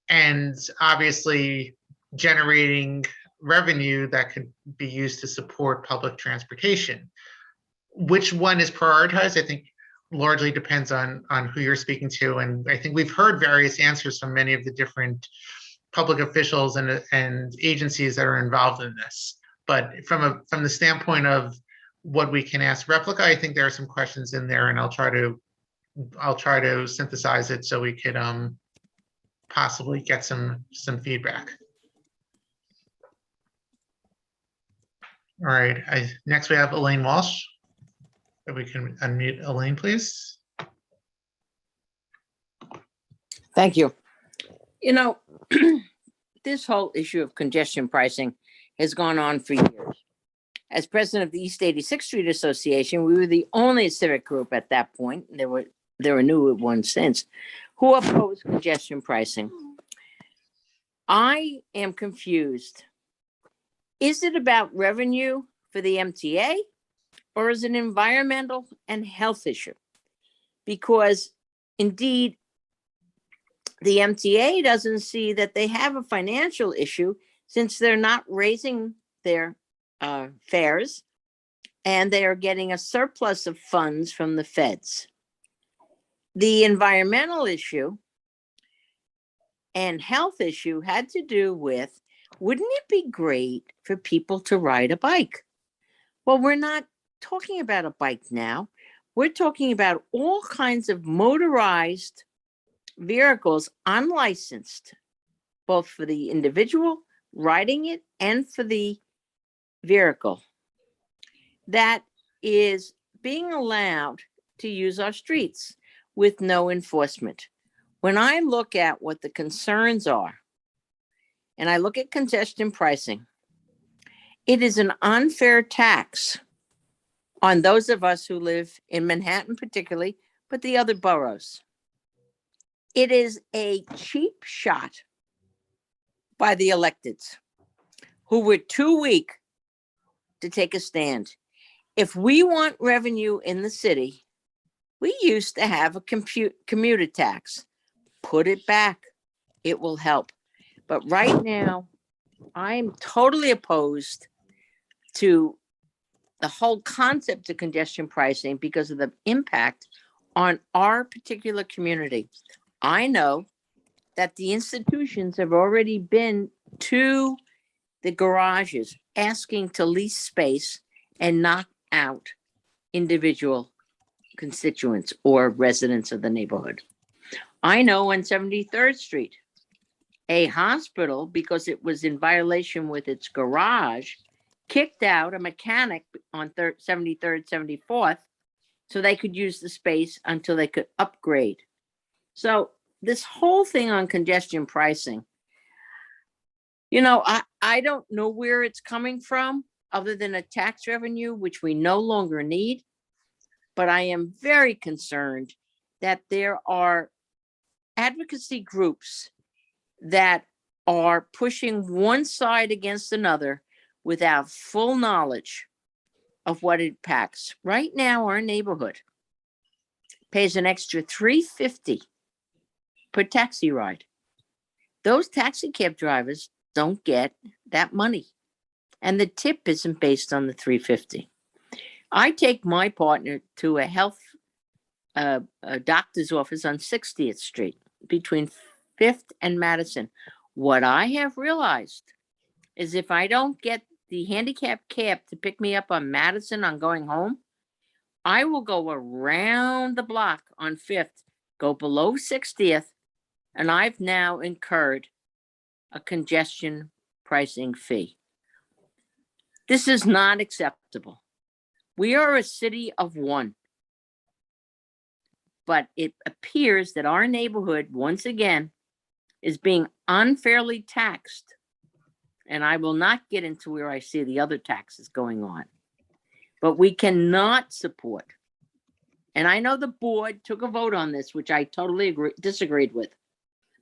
and obviously generating revenue that could be used to support public transportation. Which one is prioritized, I think, largely depends on who you're speaking to. And I think we've heard various answers from many of the different public officials and agencies that are involved in this. But from the standpoint of what we can ask Replica, I think there are some questions in there, and I'll try to synthesize it so we could possibly get some feedback. All right, next we have Elaine Walsh. If we can unmute Elaine, please. Thank you. This whole issue of congestion pricing has gone on for years. As president of the East 86th Street Association, we were the only civic group at that point, there were new ones since, who opposed congestion pricing. I am confused. Is it about revenue for the MTA? Or is it an environmental and health issue? Because indeed, the MTA doesn't see that they have a financial issue since they're not raising their fares and they are getting a surplus of funds from the feds. The environmental issue and health issue had to do with, wouldn't it be great for people to ride a bike? Well, we're not talking about a bike now. We're talking about all kinds of motorized vehicles, unlicensed, both for the individual riding it and for the vehicle, that is being allowed to use our streets with no enforcement. When I look at what the concerns are, and I look at congestion pricing, it is an unfair tax on those of us who live in Manhattan particularly, but the other boroughs. It is a cheap shot by the electeds who were too weak to take a stand. If we want revenue in the city, we used to have a commuter tax. Put it back. It will help. But right now, I'm totally opposed to the whole concept of congestion pricing because of the impact on our particular community. I know that the institutions have already been to the garages asking to lease space and knock out individual constituents or residents of the neighborhood. I know on 73rd Street, a hospital, because it was in violation with its garage, kicked out a mechanic on 73rd, 74th so they could use the space until they could upgrade. So this whole thing on congestion pricing, you know, I don't know where it's coming from other than a tax revenue, which we no longer need. But I am very concerned that there are advocacy groups that are pushing one side against another without full knowledge of what it packs. Right now, our neighborhood pays an extra $3.50 per taxi ride. Those taxi cab drivers don't get that money. And the tip isn't based on the $3.50. I take my partner to a doctor's office on 60th Street between 5th and Madison. What I have realized is if I don't get the handicap cab to pick me up on Madison on going home, I will go around the block on 5th, go below 60th, and I've now incurred a congestion pricing fee. This is not acceptable. We are a city of one. But it appears that our neighborhood, once again, is being unfairly taxed. And I will not get into where I see the other taxes going on. But we cannot support, and I know the board took a vote on this, which I totally disagreed with,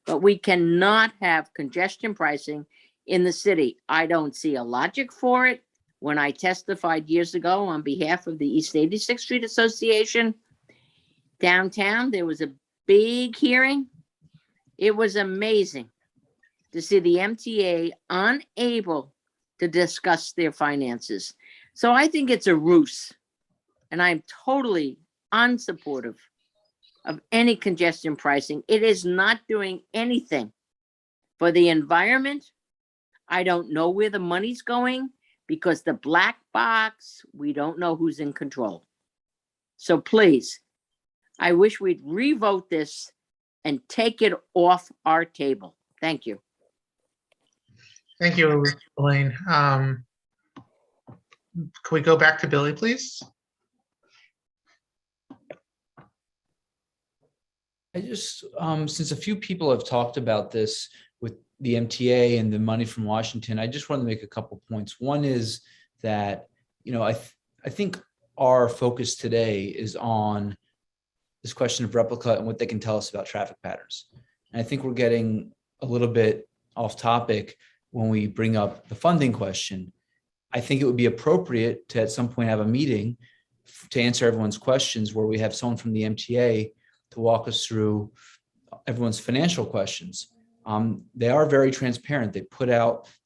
but we cannot have congestion pricing in the city. I don't see a logic for it. When I testified years ago on behalf of the East 86th Street Association, downtown, there was a big hearing. It was amazing to see the MTA unable to discuss their finances. So I think it's a ruse, and I'm totally unsupportive of any congestion pricing. It is not doing anything for the environment. I don't know where the money's going because the black box, we don't know who's in control. So please, I wish we'd revote this and take it off our table. Thank you. Thank you, Elaine. Can we go back to Billy, please? I just, since a few people have talked about this with the MTA and the money from Washington, I just want to make a couple points. One is that, you know, I think our focus today is on this question of replica and what they can tell us about traffic patterns. And I think we're getting a little bit off topic when we bring up the funding question. I think it would be appropriate to at some point have a meeting to answer everyone's questions where we have someone from the MTA to walk us through everyone's financial questions. They are very transparent. They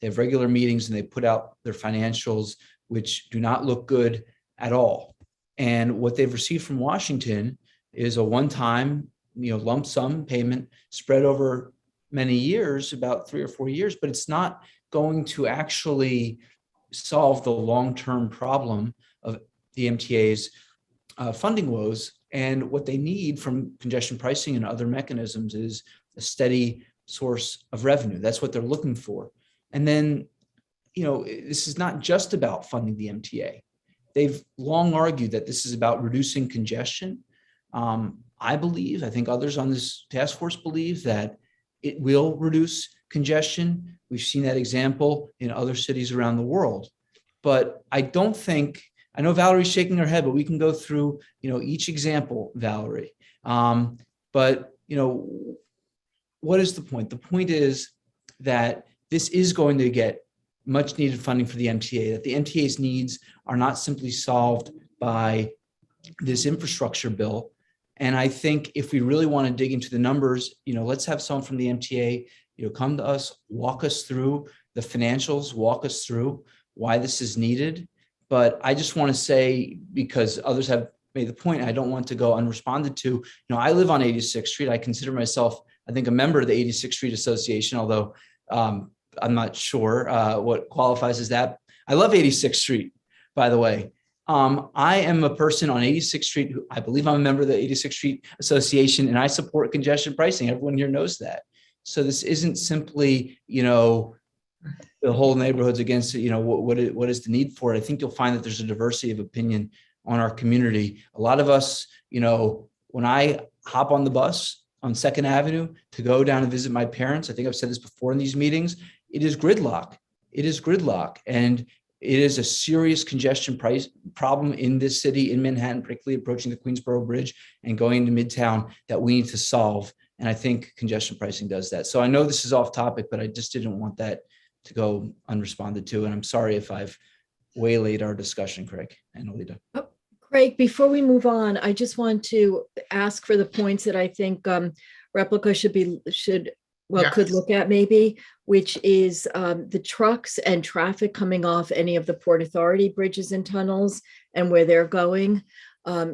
have regular meetings and they put out their financials, which do not look good at all. And what they've received from Washington is a one-time, lump sum payment spread over many years, about 3 or 4 years, but it's not going to actually solve the long-term problem of the MTA's funding woes. And what they need from congestion pricing and other mechanisms is a steady source of revenue. That's what they're looking for. And then, this is not just about funding the MTA. They've long argued that this is about reducing congestion. I think others on this task force believe that it will reduce congestion. We've seen that example in other cities around the world. But I know Valerie's shaking her head, but we can go through, each example, Valerie. But what is the point? The point is that this is going to get much needed funding for the MTA, that the MTA's needs are not simply solved by this infrastructure bill. And I think if we really want to dig into the numbers, let's have someone from the MTA, come to us, walk us through the financials, walk us through why this is needed. But I just want to say, because others have made the point, I don't want to go unresponded to. I live on 86th Street. I consider myself, I think, a member of the 86th Street Association, although I'm not sure what qualifies as that. I love 86th Street, by the way. I am a person on 86th Street who I believe I'm a member of the 86th Street Association, and I support congestion pricing. Everyone here knows that. So this isn't simply, the whole neighborhood's against it. What is the need for it? I think you'll find that there's a diversity of opinion on our community. A lot of us, when I hop on the bus on 2nd Avenue to go down and visit my parents, I think I've said this before in these meetings, it is gridlock. It is gridlock. And it is a serious congestion price problem in this city, in Manhattan, particularly approaching the Queensboro Bridge and going to Midtown, that we need to solve. And I think congestion pricing does that. So I know this is off topic, but I just didn't want that to go unresponded to. And I'm sorry if I've waylaid our discussion, Craig and Alita. Oh, Craig, before we move on, I just want to ask for the points that I think Replica could look at maybe, which is the trucks and traffic coming off any of the Port Authority bridges and tunnels and where they're going.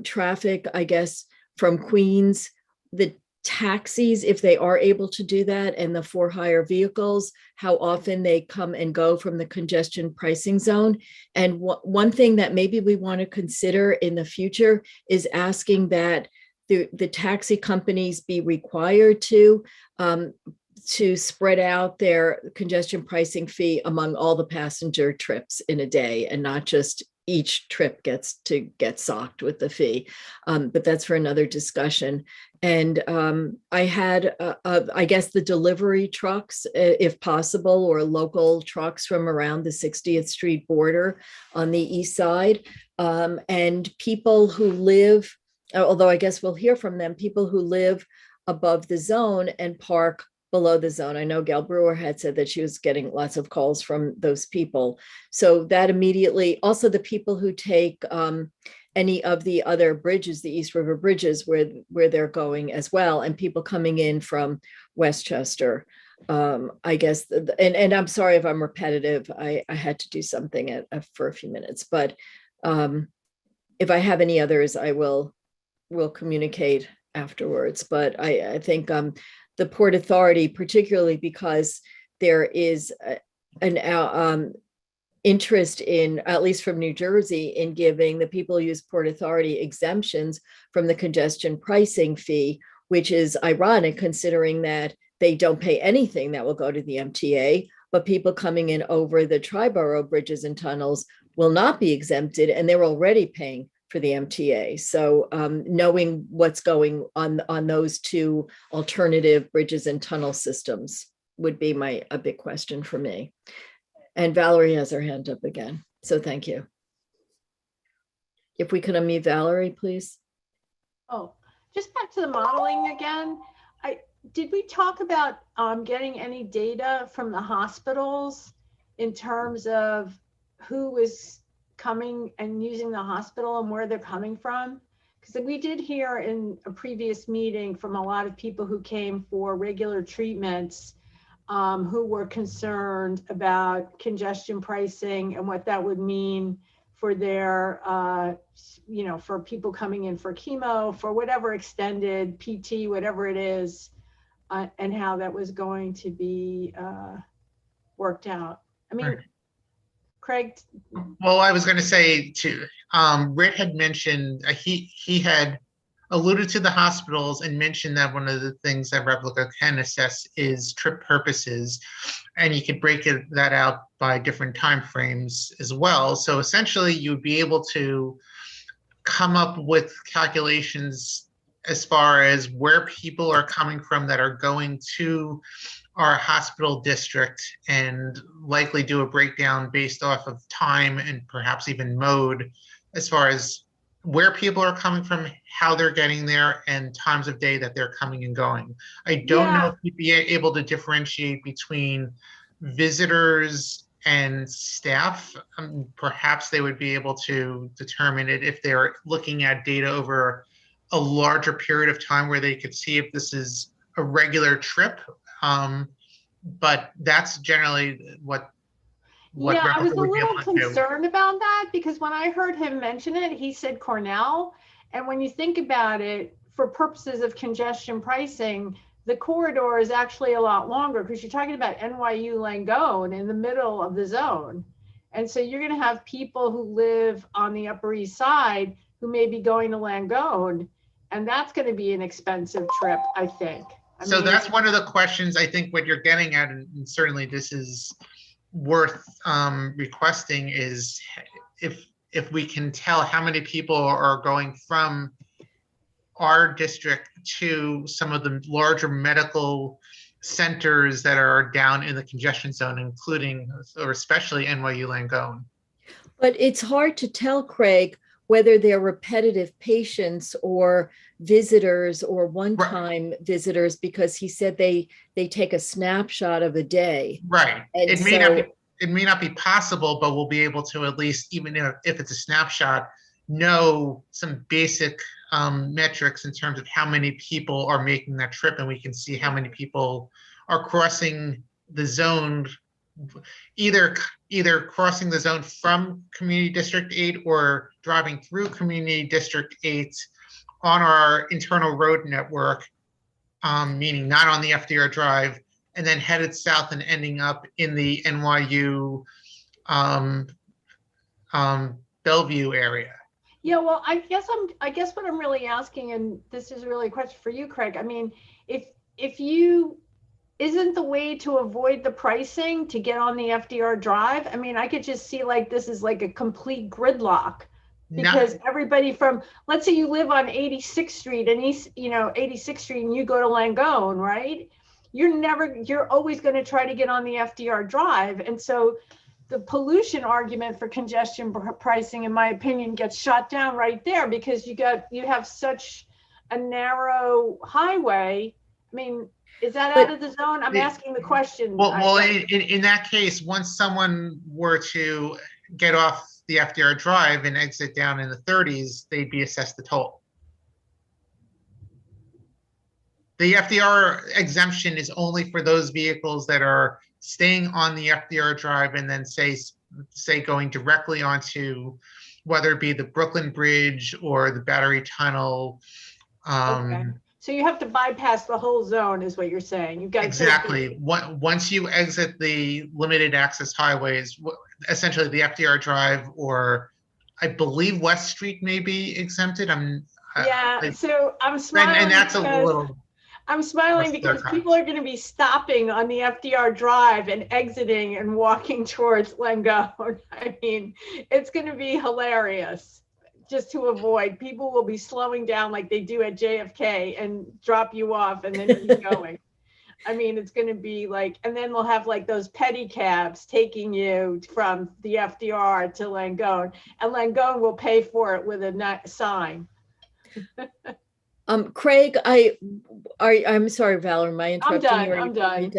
Traffic, I guess, from Queens, the taxis, if they are able to do that, and the for-hire vehicles, how often they come and go from the congestion pricing zone. And one thing that maybe we want to consider in the future is asking that the taxi companies be required to spread out their congestion pricing fee among all the passenger trips in a day, and not just each trip gets to get socked with the fee. But that's for another discussion. And I had, I guess, the delivery trucks, if possible, or local trucks from around the 60th Street border on the east side. And people who live, although I guess we'll hear from them, people who live above the zone and park below the zone. I know Gail Brewer had said that she was getting lots of calls from those people. So that immediately, also the people who take any of the other bridges, the East River bridges, where they're going as well, and people coming in from Westchester. I guess, and I'm sorry if I'm repetitive. I had to do something for a few minutes, but if I have any others, I will communicate afterwards. But I think the Port Authority, particularly because there is an interest in, at least from New Jersey, in giving the people who use Port Authority exemptions from the congestion pricing fee, which is ironic considering that they don't pay anything that will go to the MTA, but people coming in over the Triborough bridges and tunnels will not be exempted, and they're already paying for the MTA. So knowing what's going on those two alternative bridges and tunnel systems would be a big question for me. And Valerie has her hand up again. So thank you. If we could unmute Valerie, please. Oh, just back to the modeling again. Did we talk about getting any data from the hospitals in terms of who is coming and using the hospital and where they're coming from? Because we did hear in a previous meeting from a lot of people who came for regular treatments who were concerned about congestion pricing and what that would mean for their, for people coming in for chemo, for whatever extended PT, whatever it is, and how that was going to be worked out. I mean, Craig? Well, I was going to say too, Rick had mentioned, he had alluded to the hospitals and mentioned that one of the things that Replica can assess is trip purposes, and you could break that out by different timeframes as well. So essentially you would be able to come up with calculations as far as where people are coming from that are going to our hospital district, and likely do a breakdown based off of time and perhaps even mode as far as where people are coming from, how they're getting there, and times of day that they're coming and going. I don't know if you'd be able to differentiate between visitors and staff. Perhaps they would be able to determine it if they're looking at data over a larger period of time where they could see if this is a regular trip. But that's generally what I was a little concerned about that, because when I heard him mention it, he said Cornell. And when you think about it, for purposes of congestion pricing, the corridor is actually a lot longer, because you're talking about NYU Langone in the middle of the zone. And so you're going to have people who live on the Upper East Side who may be going to Langone, and that's going to be an expensive trip, I think. So that's one of the questions I think what you're getting at, and certainly this is worth requesting, is if if we can tell how many people are going from our district to some of the larger medical centers that are down in the congestion zone, including or especially NYU Langone. But it's hard to tell, Craig, whether they're repetitive patients or visitors or one-time visitors, because he said they take a snapshot of a day. Right. And It may not be possible, but we'll be able to at least, even if it's a snapshot, know some basic metrics in terms of how many people are making that trip, and we can see how many people are crossing the zone, either crossing the zone from Community District 8 or driving through Community District 8 on our internal road network, meaning not on the FDR Drive, and then headed south and ending up in the NYU Bellevue area. Yeah, well, I guess what I'm really asking, and this is really a question for you, Craig. I mean, if you isn't the way to avoid the pricing to get on the FDR Drive? I mean, I could just see like this is like a complete gridlock because everybody from, let's say you live on 86th Street and 86th Street and you go to Langone, right? You're always going to try to get on the FDR Drive. And so the pollution argument for congestion pricing, in my opinion, gets shot down right there because you have such a narrow highway. I mean, is that out of the zone? I'm asking the question. Well, in that case, once someone were to get off the FDR Drive and exit down in the 30s, they'd be assessed the toll. The FDR exemption is only for those vehicles that are staying on the FDR Drive and then say going directly onto whether it be the Brooklyn Bridge or the Battery Tunnel. Okay. So you have to bypass the whole zone is what you're saying. You've got exactly. Once you exit the limited access highways, essentially the FDR Drive, or I believe West Street may be exempted. So I'm smiling. And that's a little. I'm smiling because people are going to be stopping on the FDR Drive and exiting and walking towards Langone. I mean, it's going to be hilarious. Just to avoid, people will be slowing down like they do at JFK and drop you off and then keep going. I mean, it's going to be like, and then we'll have like those pedicabs taking you from the FDR to Langone, and Langone will pay for it with a sign. Craig, I'm sorry, Valerie, am I interrupting you? I'm done.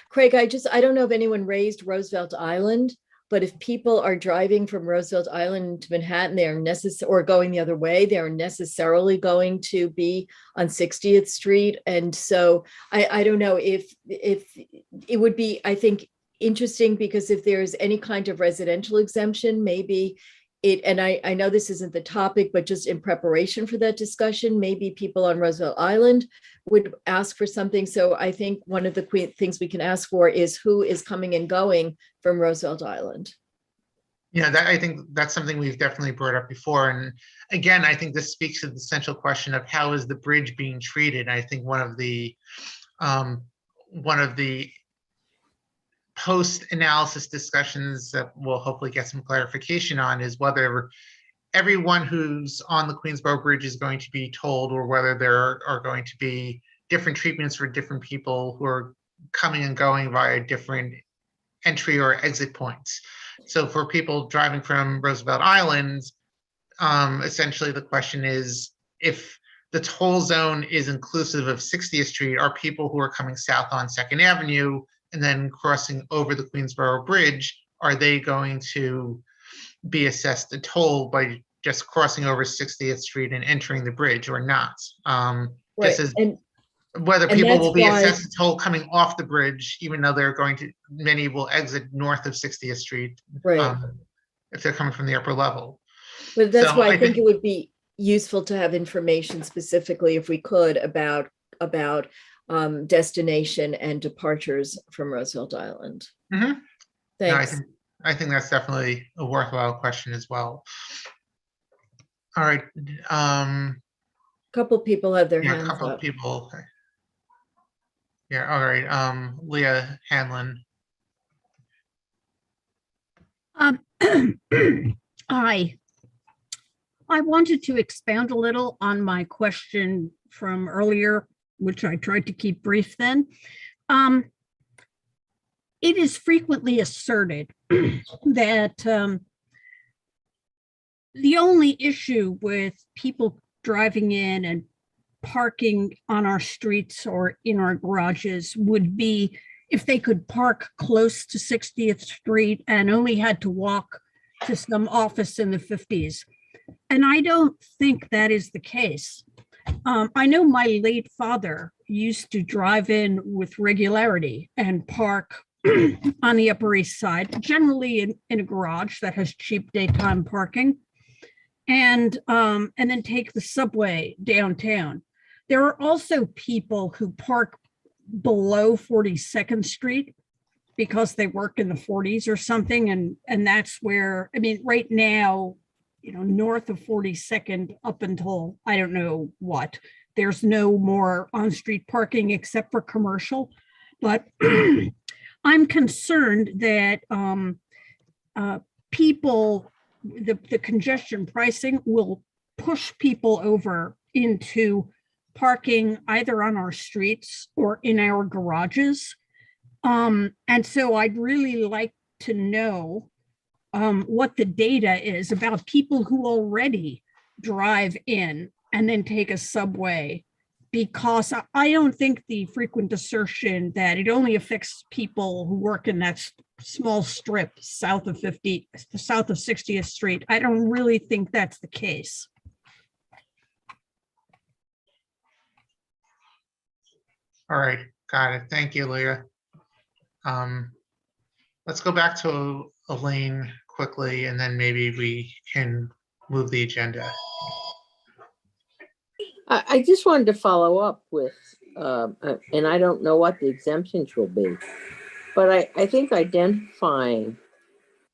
Craig, I don't know if anyone raised Roosevelt Island, but if people are driving from Roosevelt Island to Manhattan, they are or going the other way, they are necessarily going to be on 60th Street. And so I don't know if it would be, I think, interesting, because if there's any kind of residential exemption, maybe and I know this isn't the topic, but just in preparation for that discussion, maybe people on Roosevelt Island would ask for something. So I think one of the things we can ask for is who is coming and going from Roosevelt Island. Yeah, I think that's something we've definitely brought up before. And again, I think this speaks to the central question of how is the bridge being treated. I think one of the post-analysis discussions that we'll hopefully get some clarification on is whether everyone who's on the Queensboro Bridge is going to be told, or whether there are going to be different treatments for different people who are coming and going via different entry or exit points. So for people driving from Roosevelt Island, essentially the question is, if the toll zone is inclusive of 60th Street, are people who are coming south on 2nd Avenue and then crossing over the Queensboro Bridge, are they going to be assessed a toll by just crossing over 60th Street and entering the bridge or not? Whether people will be assessed a toll coming off the bridge, even though many will exit north of 60th Street, right? If they're coming from the upper level. But that's why I think it would be useful to have information specifically, if we could, about destination and departures from Roosevelt Island. Mm-hmm. Thanks. No, I think that's definitely a worthwhile question as well. All right. A couple people have their hands up. A couple of people. Yeah. All right. Leah Hanlon. Hi. I wanted to expound a little on my question from earlier, which I tried to keep brief then. It is frequently asserted that the only issue with people driving in and parking on our streets or in our garages would be if they could park close to 60th Street and only had to walk to some office in the 50s. And I don't think that is the case. I know my late father used to drive in with regularity and park on the Upper East Side, generally in a garage that has cheap daytime parking, and then take the subway downtown. There are also people who park below 42nd Street because they work in the 40s or something, and that's where, I mean, right now, you know, north of 42nd up until I don't know what, there's no more on-street parking except for commercial. But I'm concerned that people, the congestion pricing will push people over into parking either on our streets or in our garages. And so I'd really like to know what the data is about people who already drive in and then take a subway, because I don't think the frequent assertion that it only affects people who work in that small strip south of 60th Street. I don't really think that's the case. All right, got it. Thank you, Leah. Let's go back to Elaine quickly, and then maybe we can move the agenda. I just wanted to follow up with, and I don't know what the exemptions will be, but I think identifying,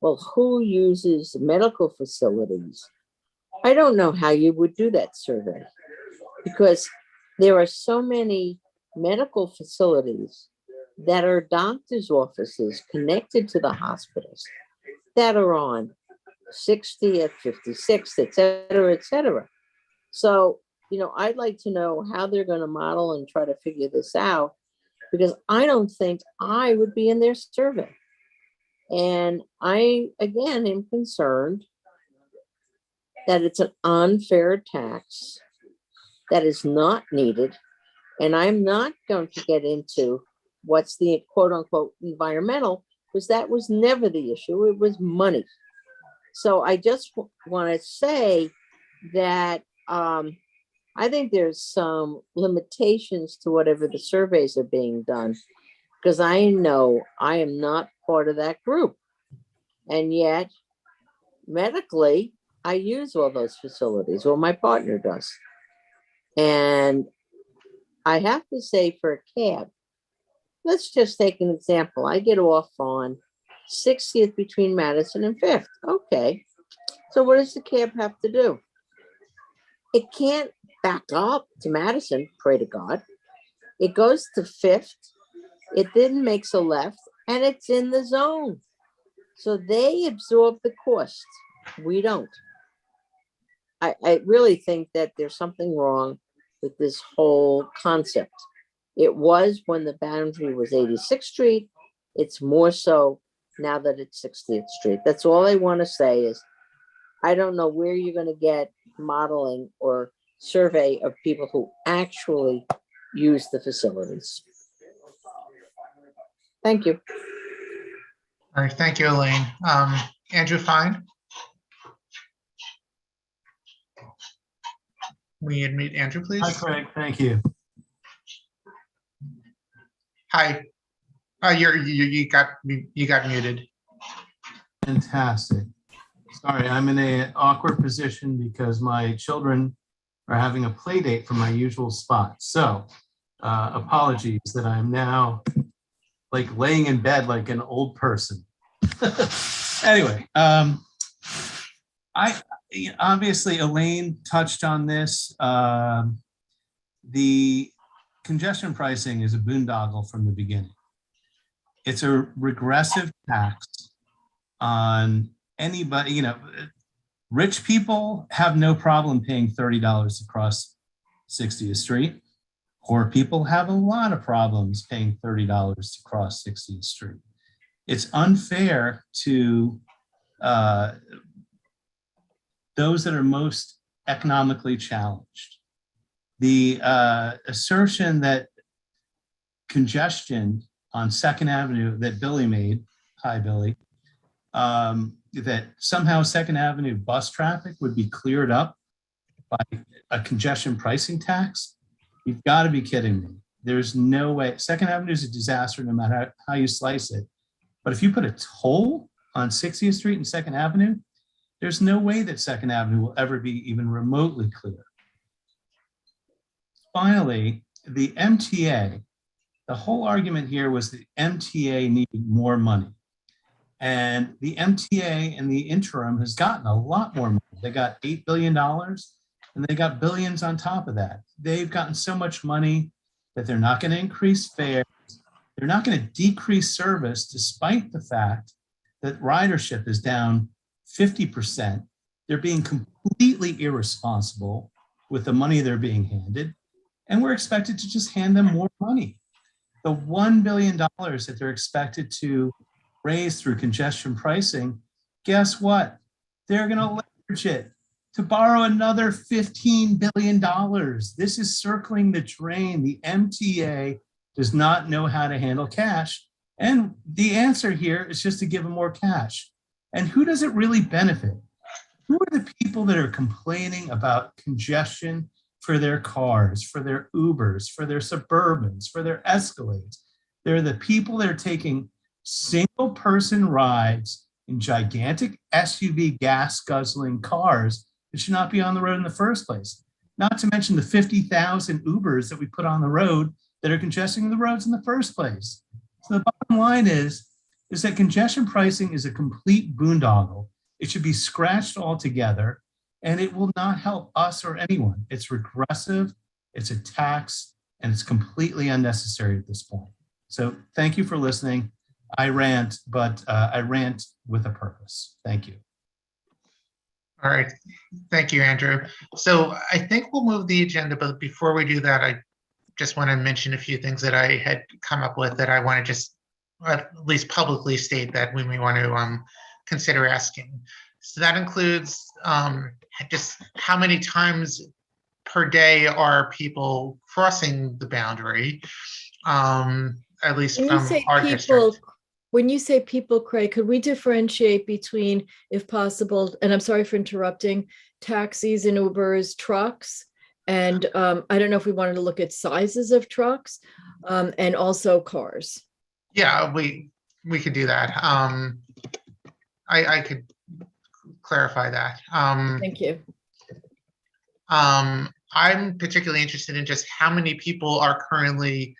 well, who uses medical facilities? I don't know how you would do that survey, because there are so many medical facilities that are doctors' offices connected to the hospitals that are on 60th, 56th, et cetera, et cetera. So, you know, I'd like to know how they're going to model and try to figure this out, because I don't think I would be in their survey. And I, again, am concerned that it's an unfair tax that is not needed. And I'm not going to get into what's the quote unquote environmental, because that was never the issue. It was money. So I just want to say that I think there's some limitations to whatever the surveys are being done, because I know I am not part of that group. And yet, medically, I use all those facilities, or my partner does. And I have to say, for a cab, let's just take an example. I get off on 60th between Madison and 5th. Okay. So what does the cab have to do? It can't back up to Madison, pray to God. It goes to 5th. It then makes a left, and it's in the zone. So they absorb the cost. We don't. I really think that there's something wrong with this whole concept. It was when the boundary was 86th Street. It's more so now that it's 60th Street. That's all I want to say is, I don't know where you're going to get modeling or survey of people who actually use the facilities. Thank you. All right, thank you, Elaine. Andrew Fine. We admit Andrew, please. Hi, Craig. Thank you. Hi. You got muted. Fantastic. Sorry, I'm in an awkward position because my children are having a play date from my usual spot. So apologies that I'm now like laying in bed like an old person. Anyway, obviously Elaine touched on this. The congestion pricing is a boondoggle from the beginning. It's a regressive tax on anybody, you know, Rich people have no problem paying $30 to cross 60th Street. Poor people have a lot of problems paying $30 to cross 60th Street. It's unfair to those that are most economically challenged. The assertion that congestion on 2nd Avenue that Billy made, hi Billy, that somehow 2nd Avenue bus traffic would be cleared up by a congestion pricing tax. You've got to be kidding me. There's no way. 2nd Avenue is a disaster no matter how you slice it. But if you put a toll on 60th Street and 2nd Avenue, there's no way that 2nd Avenue will ever be even remotely clear. Finally, the MTA, the whole argument here was the MTA needed more money. And the MTA in the interim has gotten a lot more money. They got $8 billion and they got billions on top of that. They've gotten so much money that they're not going to increase fares. They're not going to decrease service despite the fact that ridership is down 50%. They're being completely irresponsible with the money they're being handed. And we're expected to just hand them more money. The $1 billion that they're expected to raise through congestion pricing, guess what? They're going to leverage it to borrow another $15 billion. This is circling the drain. The MTA does not know how to handle cash. And the answer here is just to give them more cash. And who does it really benefit? Who are the people that are complaining about congestion for their cars, for their Ubers, for their Suburbans, for their Escalades? They're the people that are taking single person rides in gigantic SUV gas guzzling cars that should not be on the road in the first place. Not to mention the 50,000 Ubers that we put on the road that are congesting the roads in the first place. So the bottom line is that congestion pricing is a complete boondoggle. It should be scratched altogether, and it will not help us or anyone. It's regressive, it's a tax, and it's completely unnecessary at this point. So thank you for listening. I rant, but I rant with a purpose. Thank you. All right. Thank you, Andrew. So I think we'll move the agenda, but before we do that, I just want to mention a few things that I had come up with that I want to just at least publicly state that we may want to consider asking. So that includes just how many times per day are people crossing the boundary, at least from our district. When you say people, Craig, could we differentiate between, if possible, and I'm sorry for interrupting, taxis and Ubers, trucks, and I don't know if we wanted to look at sizes of trucks, and also cars. Yeah, we could do that. I could clarify that. Thank you. I'm particularly interested in just how many people are currently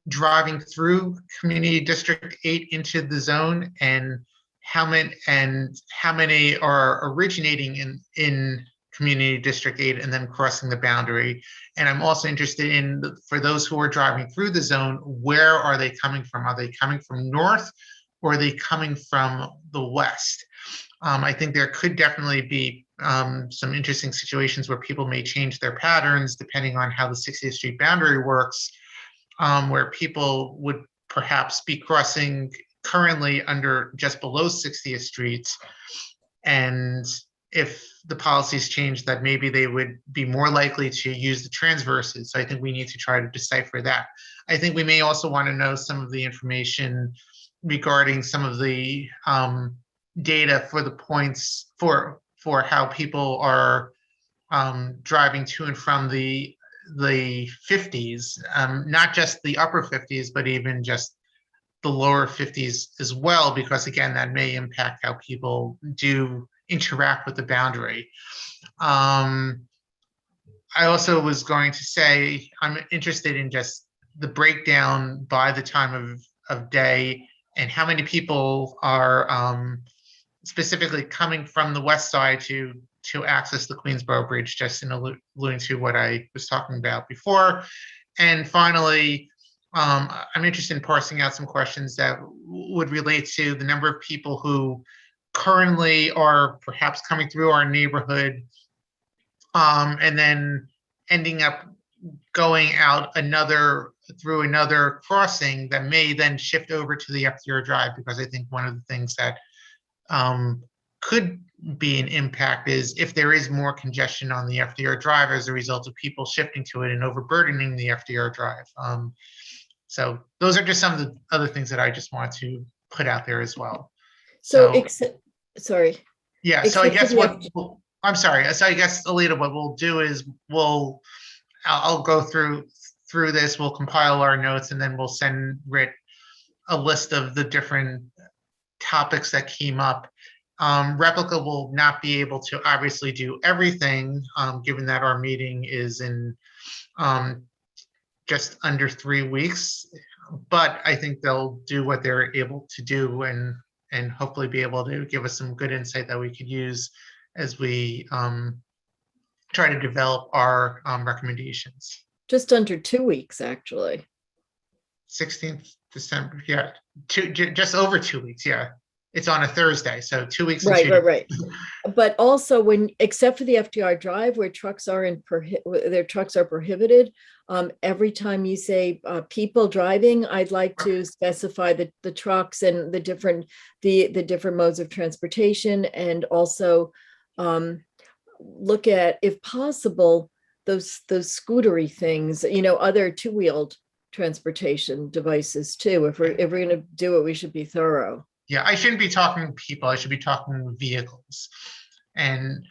driving through Community District 8 into the zone, and how many are originating in Community District 8 and then crossing the boundary. And I'm also interested in, for those who are driving through the zone, where are they coming from? Are they coming from north, or are they coming from the west? I think there could definitely be some interesting situations where people may change their patterns depending on how the 60th Street boundary works, where people would perhaps be crossing currently under just below 60th Street. And if the policies change, that maybe they would be more likely to use the transverses. So I think we need to try to decipher that. I think we may also want to know some of the information regarding some of the data for the points for how people are driving to and from the 50s, not just the upper 50s, but even just the lower 50s as well, because again, that may impact how people do interact with the boundary. I also was going to say, I'm interested in just the breakdown by the time of day and how many people are specifically coming from the west side to access the Queensboro Bridge, just in alluding to what I was talking about before. And finally, I'm interested in parsing out some questions that would relate to the number of people who currently are perhaps coming through our neighborhood, and then ending up going out through another crossing that may then shift over to the FDR Drive, because I think one of the things that could be an impact is if there is more congestion on the FDR Drive as a result of people shifting to it and overburdening the FDR Drive. So those are just some of the other things that I just want to put out there as well. Sorry. Yeah, so I guess I'm sorry. So I guess, Alita, what we'll do is I'll go through this, we'll compile our notes, and then we'll send Rit a list of the different topics that came up. Replica will not be able to obviously do everything, given that our meeting is in just under 3 weeks, but I think they'll do what they're able to do and hopefully be able to give us some good insight that we could use as we try to develop our recommendations. Just under 2 weeks, actually. 16th December, yeah, just over 2 weeks, yeah. It's on a Thursday, so 2 weeks. Right. But also, except for the FDR Drive, where trucks are their trucks are prohibited, every time you say people driving, I'd like to specify the trucks and the different modes of transportation, and also look at, if possible, those scootery things, other two-wheeled transportation devices too. If we're going to do it, we should be thorough. Yeah, I shouldn't be talking people. I should be talking vehicles, and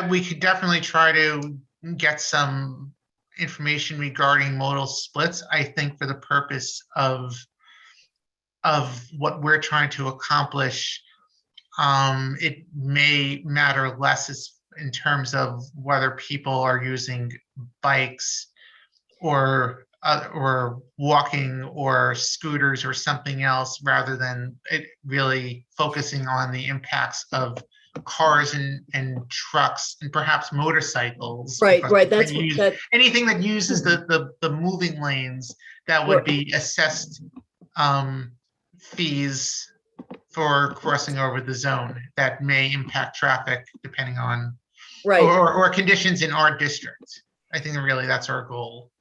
we could definitely try to get some information regarding modal splits. I think for the purpose of what we're trying to accomplish, it may matter less in terms of whether people are using bikes or walking or scooters or something else, rather than it really focusing on the impacts of cars and trucks and perhaps motorcycles. Right. Anything that uses the moving lanes that would be assessed fees for crossing over the zone that may impact traffic depending on or conditions in our district. I think really that's our goal.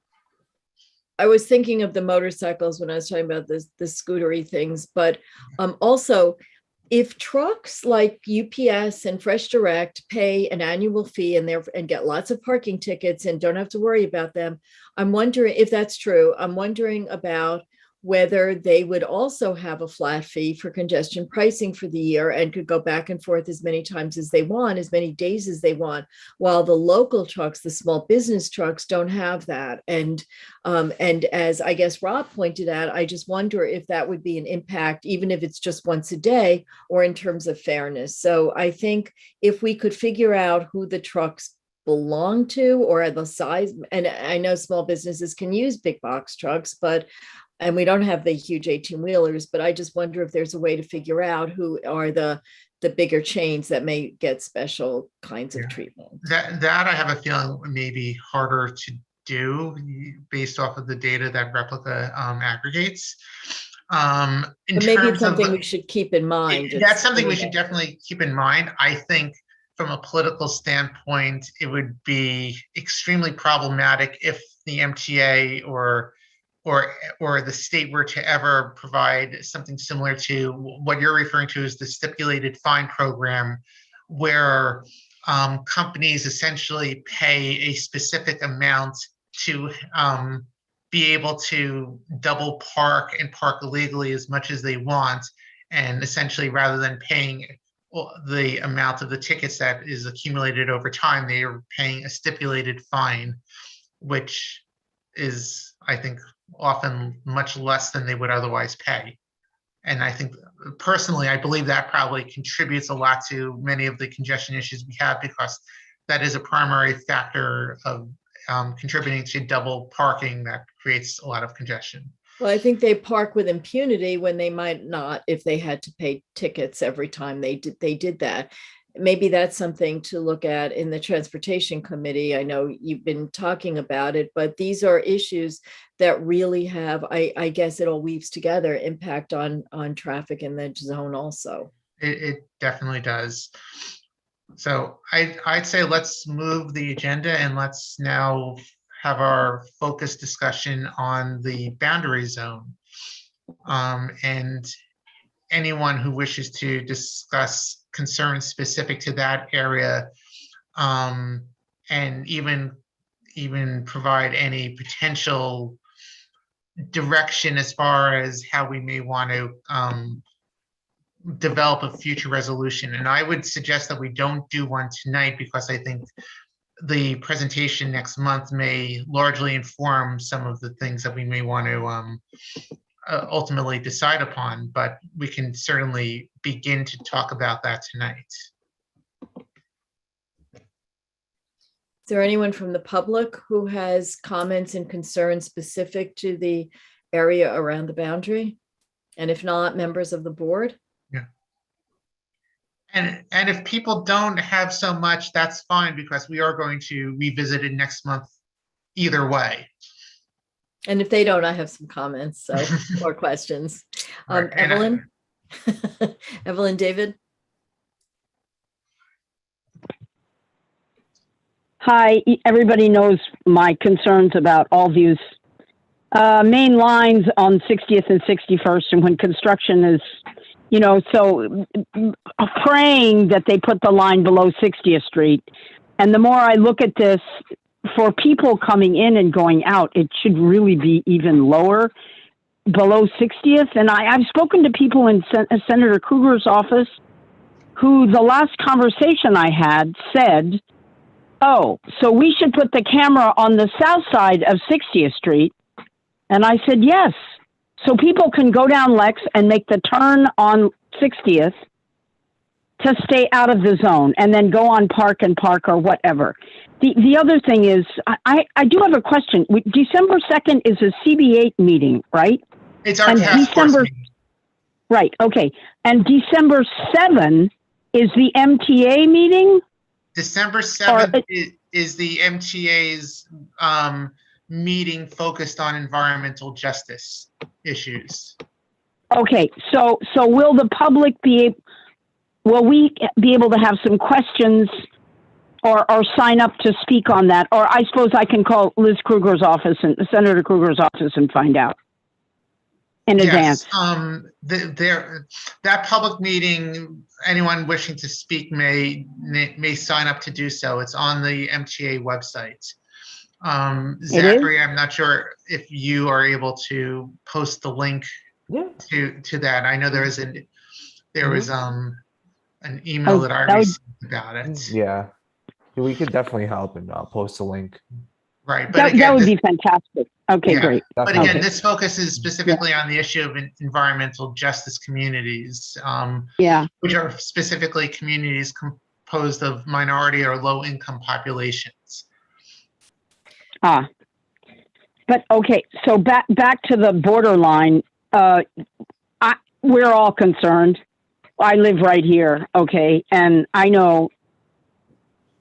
I was thinking of the motorcycles when I was talking about the scootery things, but also if trucks like UPS and Fresh Direct pay an annual fee and get lots of parking tickets and don't have to worry about them, I'm wondering if that's true. I'm wondering about whether they would also have a flat fee for congestion pricing for the year and could go back and forth as many times as they want, as many days as they want, while the local trucks, the small business trucks, don't have that. And as I guess Rob pointed out, I just wonder if that would be an impact, even if it's just once a day, or in terms of fairness. So I think if we could figure out who the trucks belong to or the size, and I know small businesses can use big box trucks, and we don't have the huge 18-wheelers, but I just wonder if there's a way to figure out who are the bigger chains that may get special kinds of treatment. That I have a feeling may be harder to do based off of the data that Replica aggregates. But maybe it's something we should keep in mind. That's something we should definitely keep in mind. I think from a political standpoint, it would be extremely problematic if the MTA or the state were to ever provide something similar to what you're referring to as the stipulated fine program, where companies essentially pay a specific amount to be able to double park and park illegally as much as they want. And essentially, rather than paying the amount of the tickets that is accumulated over time, they are paying a stipulated fine, which is, I think, often much less than they would otherwise pay. And I think personally, I believe that probably contributes a lot to many of the congestion issues we have, because that is a primary factor of contributing to double parking that creates a lot of congestion. Well, I think they park with impunity when they might not if they had to pay tickets every time they did that. Maybe that's something to look at in the transportation committee. I know you've been talking about it, but these are issues that really have, I guess it all weaves together, impact on traffic in the zone also. It definitely does. So I'd say let's move the agenda and let's now have our focus discussion on the boundary zone. And anyone who wishes to discuss concerns specific to that area, and even provide any potential direction as far as how we may want to develop a future resolution. And I would suggest that we don't do one tonight because I think the presentation next month may largely inform some of the things that we may want to ultimately decide upon, but we can certainly begin to talk about that tonight. Is there anyone from the public who has comments and concerns specific to the area around the boundary? And if not, members of the board? Yeah. And if people don't have so much, that's fine, because we are going to revisit it next month either way. And if they don't, I have some comments, so or questions. Right, Evelyn? Evelyn, David? Hi, everybody knows my concerns about all views. Main lines on 60th and 61st, and when construction is, so praying that they put the line below 60th Street. And the more I look at this, for people coming in and going out, it should really be even lower, below 60th. And I've spoken to people in Senator Kruger's office who the last conversation I had said, oh, so we should put the camera on the south side of 60th Street. And I said, yes. So people can go down Lex and make the turn on 60th to stay out of the zone and then go on Park and Park or whatever. The other thing is, I do have a question. December 2nd is a CB8 meeting, right? It's our task force meeting. Right, okay. And December 7 is the MTA meeting? December 7th is the MTA's meeting focused on environmental justice issues. Okay, so will the public will we be able to have some questions or sign up to speak on that? Or I suppose I can call Liz Kruger's office and Senator Kruger's office and find out in advance. That public meeting, anyone wishing to speak may sign up to do so. It's on the MTA website. Zachary, I'm not sure if you are able to post the link to that. I know there was an email that I received about it. Yeah, we could definitely help and post a link. Right, but that would be fantastic. Okay, great. But again, this focuses specifically on the issue of environmental justice communities, which are specifically communities composed of minority or low-income populations. But okay, so back to the borderline. We're all concerned. I live right here, okay, and I know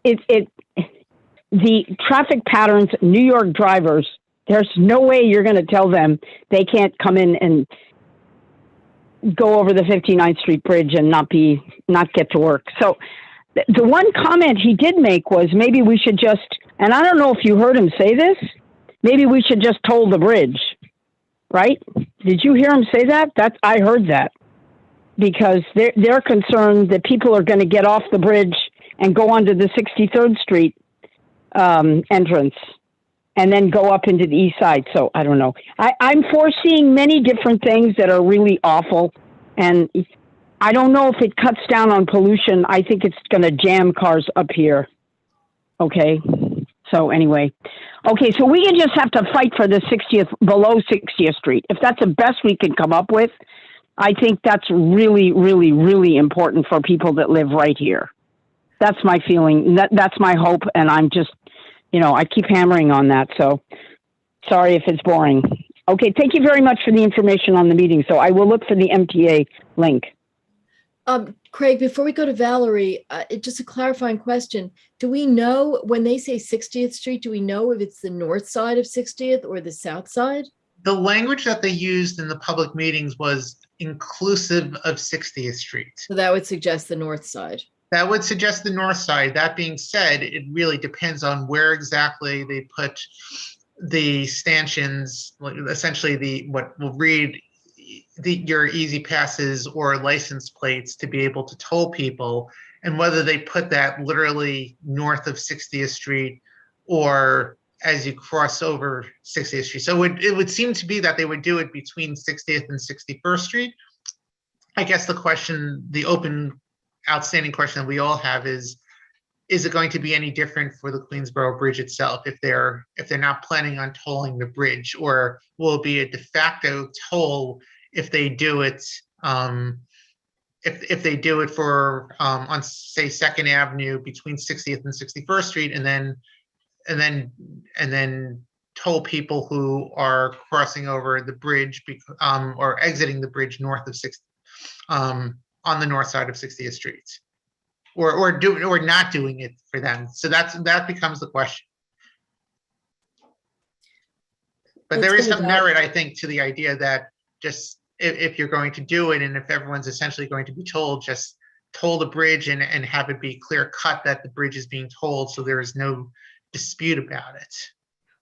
the traffic patterns, New York drivers, there's no way you're going to tell them they can't come in and go over the 59th Street Bridge and not get to work. So the one comment he did make was maybe we should just, and I don't know if you heard him say this, maybe we should just toll the bridge, right? Did you hear him say that? I heard that, because they're concerned that people are going to get off the bridge and go onto the 63rd Street entrance and then go up into the east side. So I don't know. I'm foreseeing many different things that are really awful. And I don't know if it cuts down on pollution. I think it's going to jam cars up here. Okay. So anyway. Okay. So we just have to fight for the 60th, below 60th Street. If that's the best we can come up with, I think that's really, really, really important for people that live right here. That's my feeling. That's my hope. And I'm just, I keep hammering on that. So sorry if it's boring. Okay. Thank you very much for the information on the meeting. So I will look for the MTA link. Craig, before we go to Valerie, just a clarifying question. Do we know when they say 60th Street, do we know if it's the north side of 60th or the south side? the language that they used in the public meetings was inclusive of 60th Street. So that would suggest the north side. That would suggest the north side. That being said, it really depends on where exactly they put the stanchions, essentially what will read your easy passes or license plates to be able to toll people, and whether they put that literally north of 60th Street or as you cross over 60th Street. So it would seem to be that they would do it between 60th and 61st Street. I guess the open outstanding question that we all have is it going to be any different for the Queensboro Bridge itself if they're not planning on tolling the bridge, or will it be a de facto toll if they do it if they do it for on say 2nd Avenue between 60th and 61st Street, and then toll people who are crossing over the bridge or exiting the bridge north of on the north side of 60th Street, or not doing it for them. So that becomes the question. But there is some merit, I think, to the idea that just if you're going to do it, and if everyone's essentially going to be told, just toll the bridge and have it be clear cut that the bridge is being tolled, so there is no dispute about it.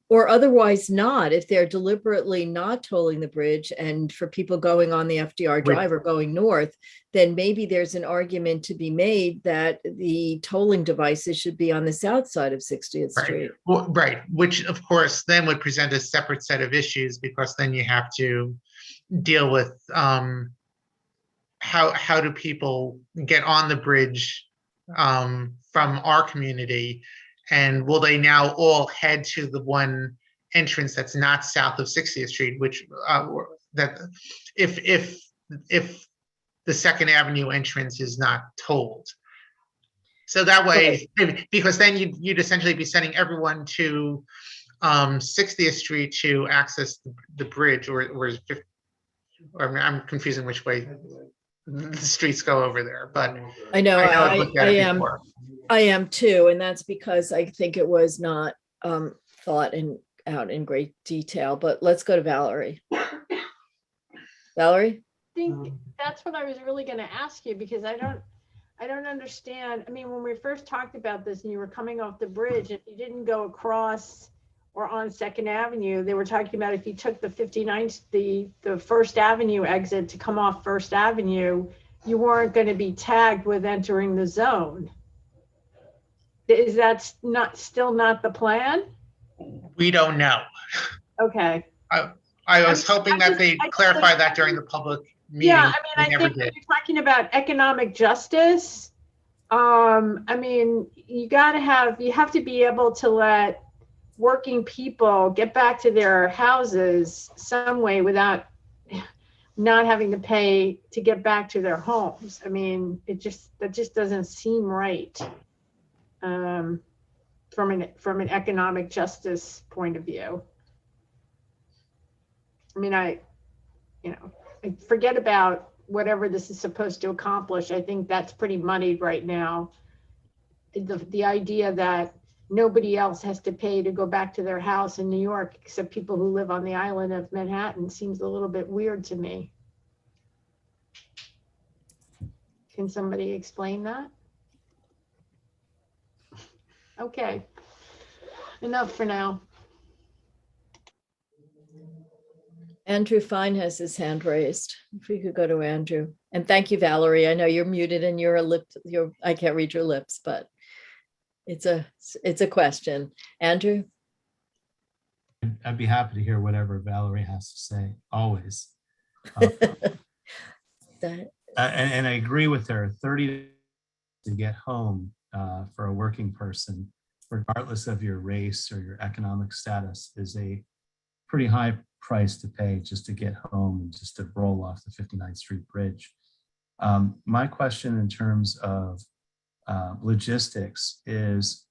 Or otherwise not, if they're deliberately not tolling the bridge, and for people going on the FDR Drive or going north, then maybe there's an argument to be made that the tolling devices should be on the south side of 60th Street. Well, right, which of course then would present a separate set of issues, because then you have to deal with how do people get on the bridge from our community. And will they now all head to the one entrance that's not south of 60th Street, which that if the 2nd Avenue entrance is not tolled? So that way, because then you'd essentially be sending everyone to 60th Street to access the bridge, or I'm confusing which way the streets go over there. But I know I am too, and that's because I think it was not thought out in great detail. But let's go to Valerie. Valerie? I think that's what I was really going to ask you, because I don't understand. I mean, when we first talked about this and you were coming off the bridge, if you didn't go across or on 2nd Avenue, they were talking about if you took the 59th, the 1st Avenue exit to come off 1st Avenue, you weren't going to be tagged with entering the zone. Is that still not the plan? We don't know. Okay. I was hoping that they'd clarify that during the public meeting. Yeah, I mean, I think when you're talking about economic justice, I mean, you have to be able to let working people get back to their houses some way without not having to pay to get back to their homes. I mean, that just doesn't seem right from an economic justice point of view. I mean, I forget about whatever this is supposed to accomplish. I think that's pretty muddied right now. The idea that nobody else has to pay to go back to their house in New York except people who live on the island of Manhattan seems a little bit weird to me. Can somebody explain that? Okay, enough for now. Andrew Fine has his hand raised. If we could go to Andrew. And thank you, Valerie. I know you're muted and I can't read your lips, but it's a question. Andrew? I'd be happy to hear whatever Valerie has to say, always. And I agree with her, 30 to get home for a working person, regardless of your race or your economic status, is a pretty high price to pay just to get home and just to roll off the 59th Street Bridge. My question in terms of logistics is,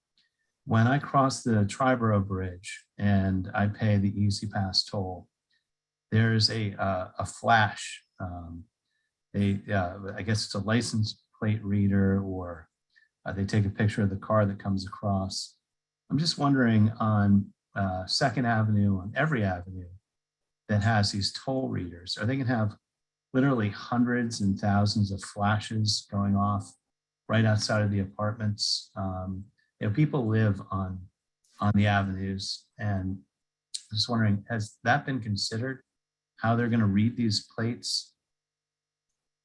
when I cross the Triborough Bridge and I pay the Easy Pass toll, there's a flash. I guess it's a license plate reader, or they take a picture of the car that comes across. I'm just wondering, on 2nd Avenue, on every avenue, that has these toll readers, are they going to have literally hundreds and thousands of flashes going off right outside of the apartments? People live on the avenues, and I'm just wondering, has that been considered, how they're going to read these plates?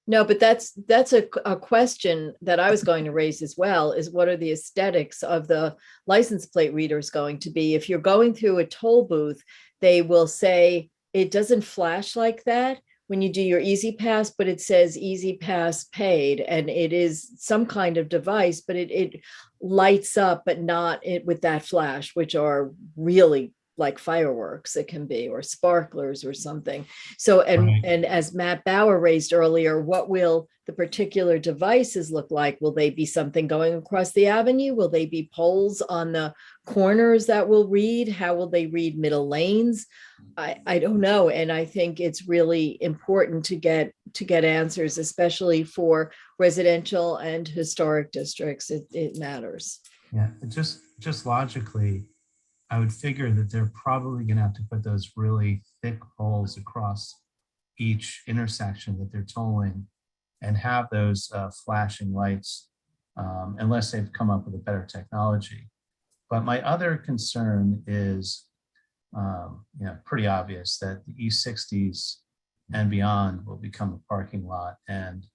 No, but that's a question that I was going to raise as well, is what are the aesthetics of the license plate readers going to be? If you're going through a toll booth, they will say it doesn't flash like that when you do your Easy Pass, but it says Easy Pass paid, and it is some kind of device, but it lights up, but not with that flash, which are really like fireworks it can be, or sparklers or something. So, and as Matt Bauer raised earlier, what will the particular devices look like? Will they be something going across the avenue? Will they be poles on the corners that will read? How will they read middle lanes? I don't know. And I think it's really important to get answers, especially for residential and historic districts. It matters. Yeah, just logically, I would figure that they're probably going to have to put those really thick poles across each intersection that they're tolling and have those flashing lights, unless they've come up with a better technology. But my other concern is, pretty obvious that the E60s and beyond will become a parking lot, and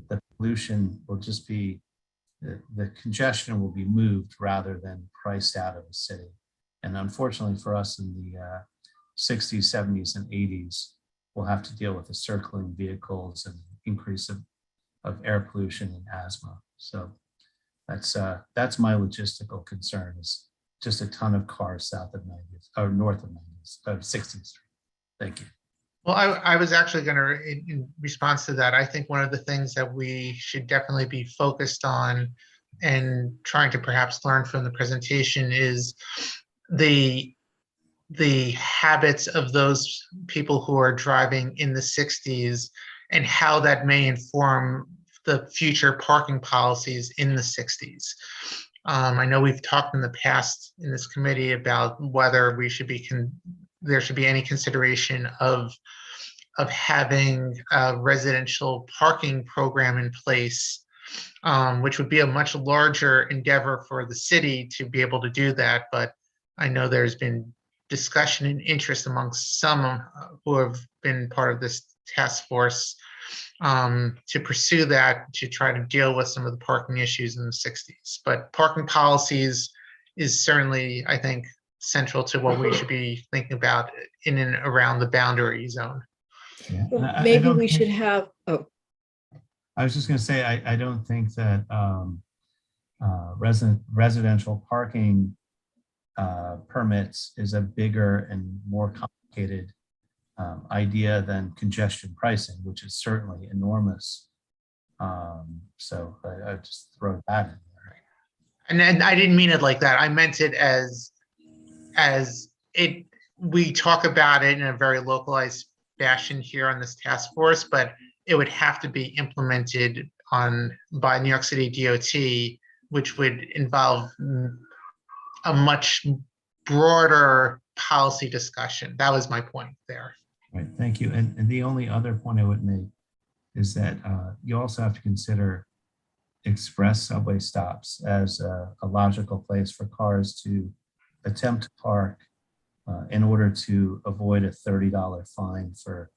the pollution will just be, the congestion will be moved rather than priced out of the city. And unfortunately for us in the 60s, 70s, and 80s, we'll have to deal with the circling vehicles and increase of air pollution and asthma. So that's my logistical concern, is just a ton of cars south of 90th or north of 60th Street. Thank you. Well, I was actually going to, in response to that, I think one of the things that we should definitely be focused on and trying to perhaps learn from the presentation is the habits of those people who are driving in the 60s and how that may inform the future parking policies in the 60s. I know we've talked in the past in this committee about whether we should be there should be any consideration of having a residential parking program in place, which would be a much larger endeavor for the city to be able to do that. But I know there's been discussion and interest amongst some who have been part of this task force to pursue that, to try to deal with some of the parking issues in the 60s. But parking policies is certainly, I think, central to what we should be thinking about in and around the boundary zone. Yeah. Maybe we should have, I was just going to say, I don't think that residential parking permits is a bigger and more complicated idea than congestion pricing, which is certainly enormous. So I just throw that in there. And then I didn't mean it like that. I meant it as it. We talk about it in a very localized fashion here on this task force, but it would have to be implemented by New York City DOT, which would involve a much broader policy discussion. That was my point there. Right, thank you. And the only other point I would make is that you also have to consider express subway stops as a logical place for cars to attempt to park in order to avoid a $30 fine for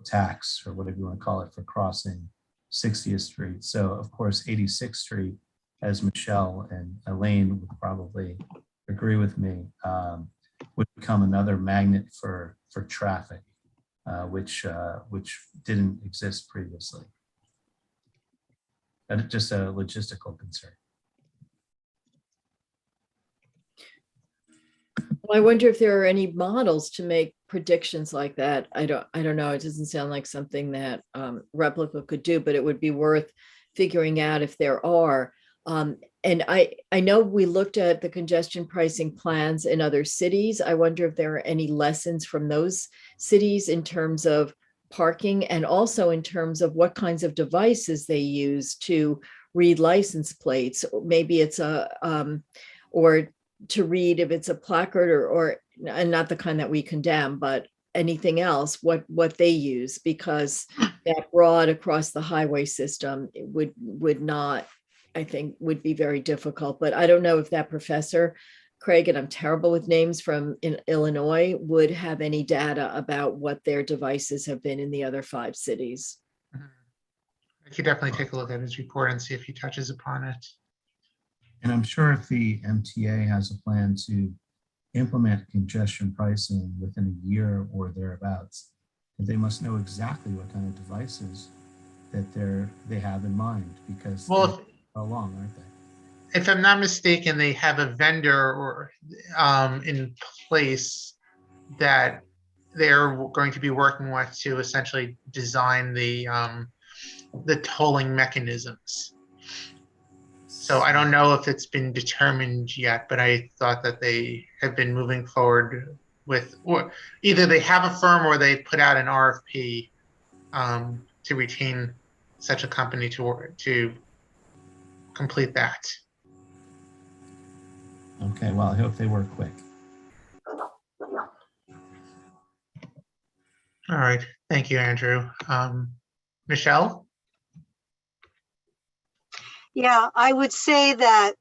tax, or whatever you want to call it, for crossing 60th Street. So of course, 86th Street, as Michelle and Elaine would probably agree with me, would become another magnet for traffic, which didn't exist previously. That's just a logistical concern. Well, I wonder if there are any models to make predictions like that. I don't know. It doesn't sound like something that Replica could do, but it would be worth figuring out if there are. And I know we looked at the congestion pricing plans in other cities. I wonder if there are any lessons from those cities in terms of parking, and also in terms of what kinds of devices they use to read license plates. Maybe it's or to read if it's a placard, or and not the kind that we condemn, but anything else, what they use, because that broad across the highway system would not, I think, would be very difficult. But I don't know if that professor, Craig, and I'm terrible with names, from in Illinois, would have any data about what their devices have been in the other 5 cities. I could definitely take a look at his report and see if he touches upon it. And I'm sure if the MTA has a plan to implement congestion pricing within a year or thereabouts, that they must know exactly what kind of devices that they have in mind, because Well, they're along, aren't they? If I'm not mistaken, they have a vendor or in place that they're going to be working with to essentially design the tolling mechanisms. So I don't know if it's been determined yet, but I thought that they have been moving forward with, or either they have a firm or they put out an RFP to retain such a company to complete that. Okay, well, I hope they work quick. All right, thank you, Andrew. Michelle? Yeah, I would say that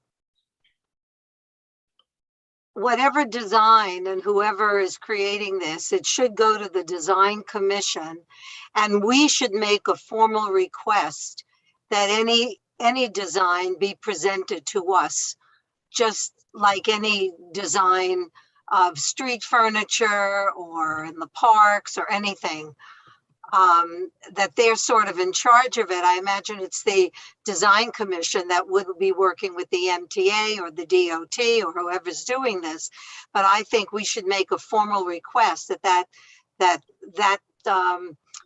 whatever design and whoever is creating this, it should go to the design commission, and we should make a formal request that any design be presented to us, just like any design of street furniture or in the parks or anything. That they're sort of in charge of it. I imagine it's the design commission that would be working with the MTA or the DOT or whoever's doing this. But I think we should make a formal request that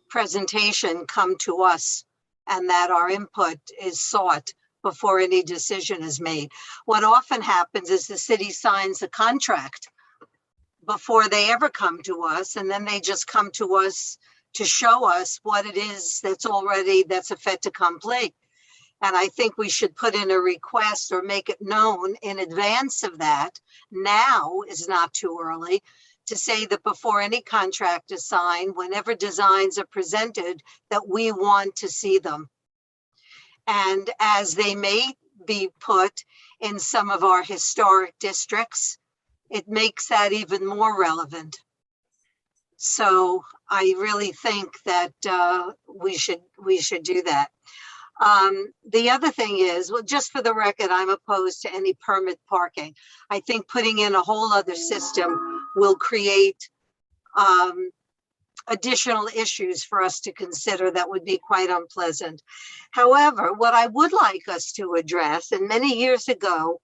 presentation come to us and that our input is sought before any decision is made. What often happens is the city signs a contract before they ever come to us, and then they just come to us to show us what it is that's a fait accompli. And I think we should put in a request or make it known in advance of that. Now is not too early to say that before any contract is signed, whenever designs are presented, that we want to see them. And as they may be put in some of our historic districts, it makes that even more relevant. So I really think that we should do that. The other thing is, well, just for the record, I'm opposed to any permit parking. I think putting in a whole other system will create additional issues for us to consider that would be quite unpleasant. However, what I would like us to address, and many years ago,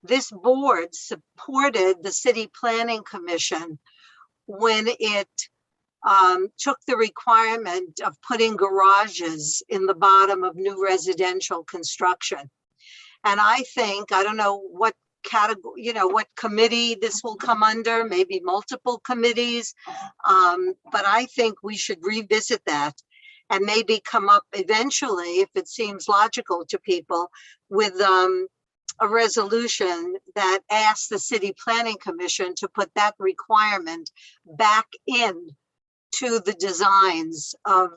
this board supported the City Planning Commission when it took the requirement of putting garages in the bottom of new residential construction. And I think, I don't know what category, what committee this will come under, maybe multiple committees, but I think we should revisit that and maybe come up eventually, if it seems logical to people, with a resolution that asks the City Planning Commission to put that requirement back in to the designs of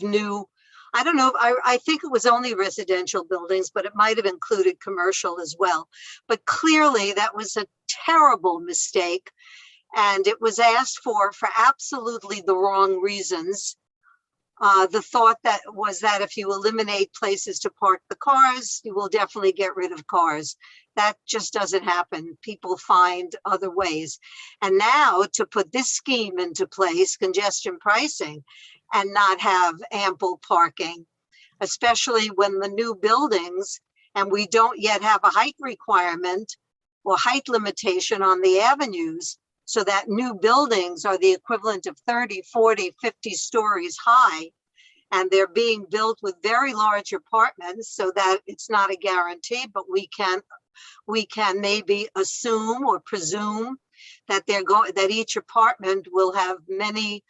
new, I don't know, I think it was only residential buildings, but it might have included commercial as well. But clearly that was a terrible mistake, and it was asked for absolutely the wrong reasons. The thought that was that if you eliminate places to park the cars, you will definitely get rid of cars. That just doesn't happen. People find other ways. And now to put this scheme into place, congestion pricing, and not have ample parking, especially when the new buildings, and we don't yet have a height requirement or height limitation on the avenues, so that new buildings are the equivalent of 30, 40, 50 stories high, and they're being built with very large apartments, so that it's not a guarantee, but we can maybe assume or presume that that each apartment will have many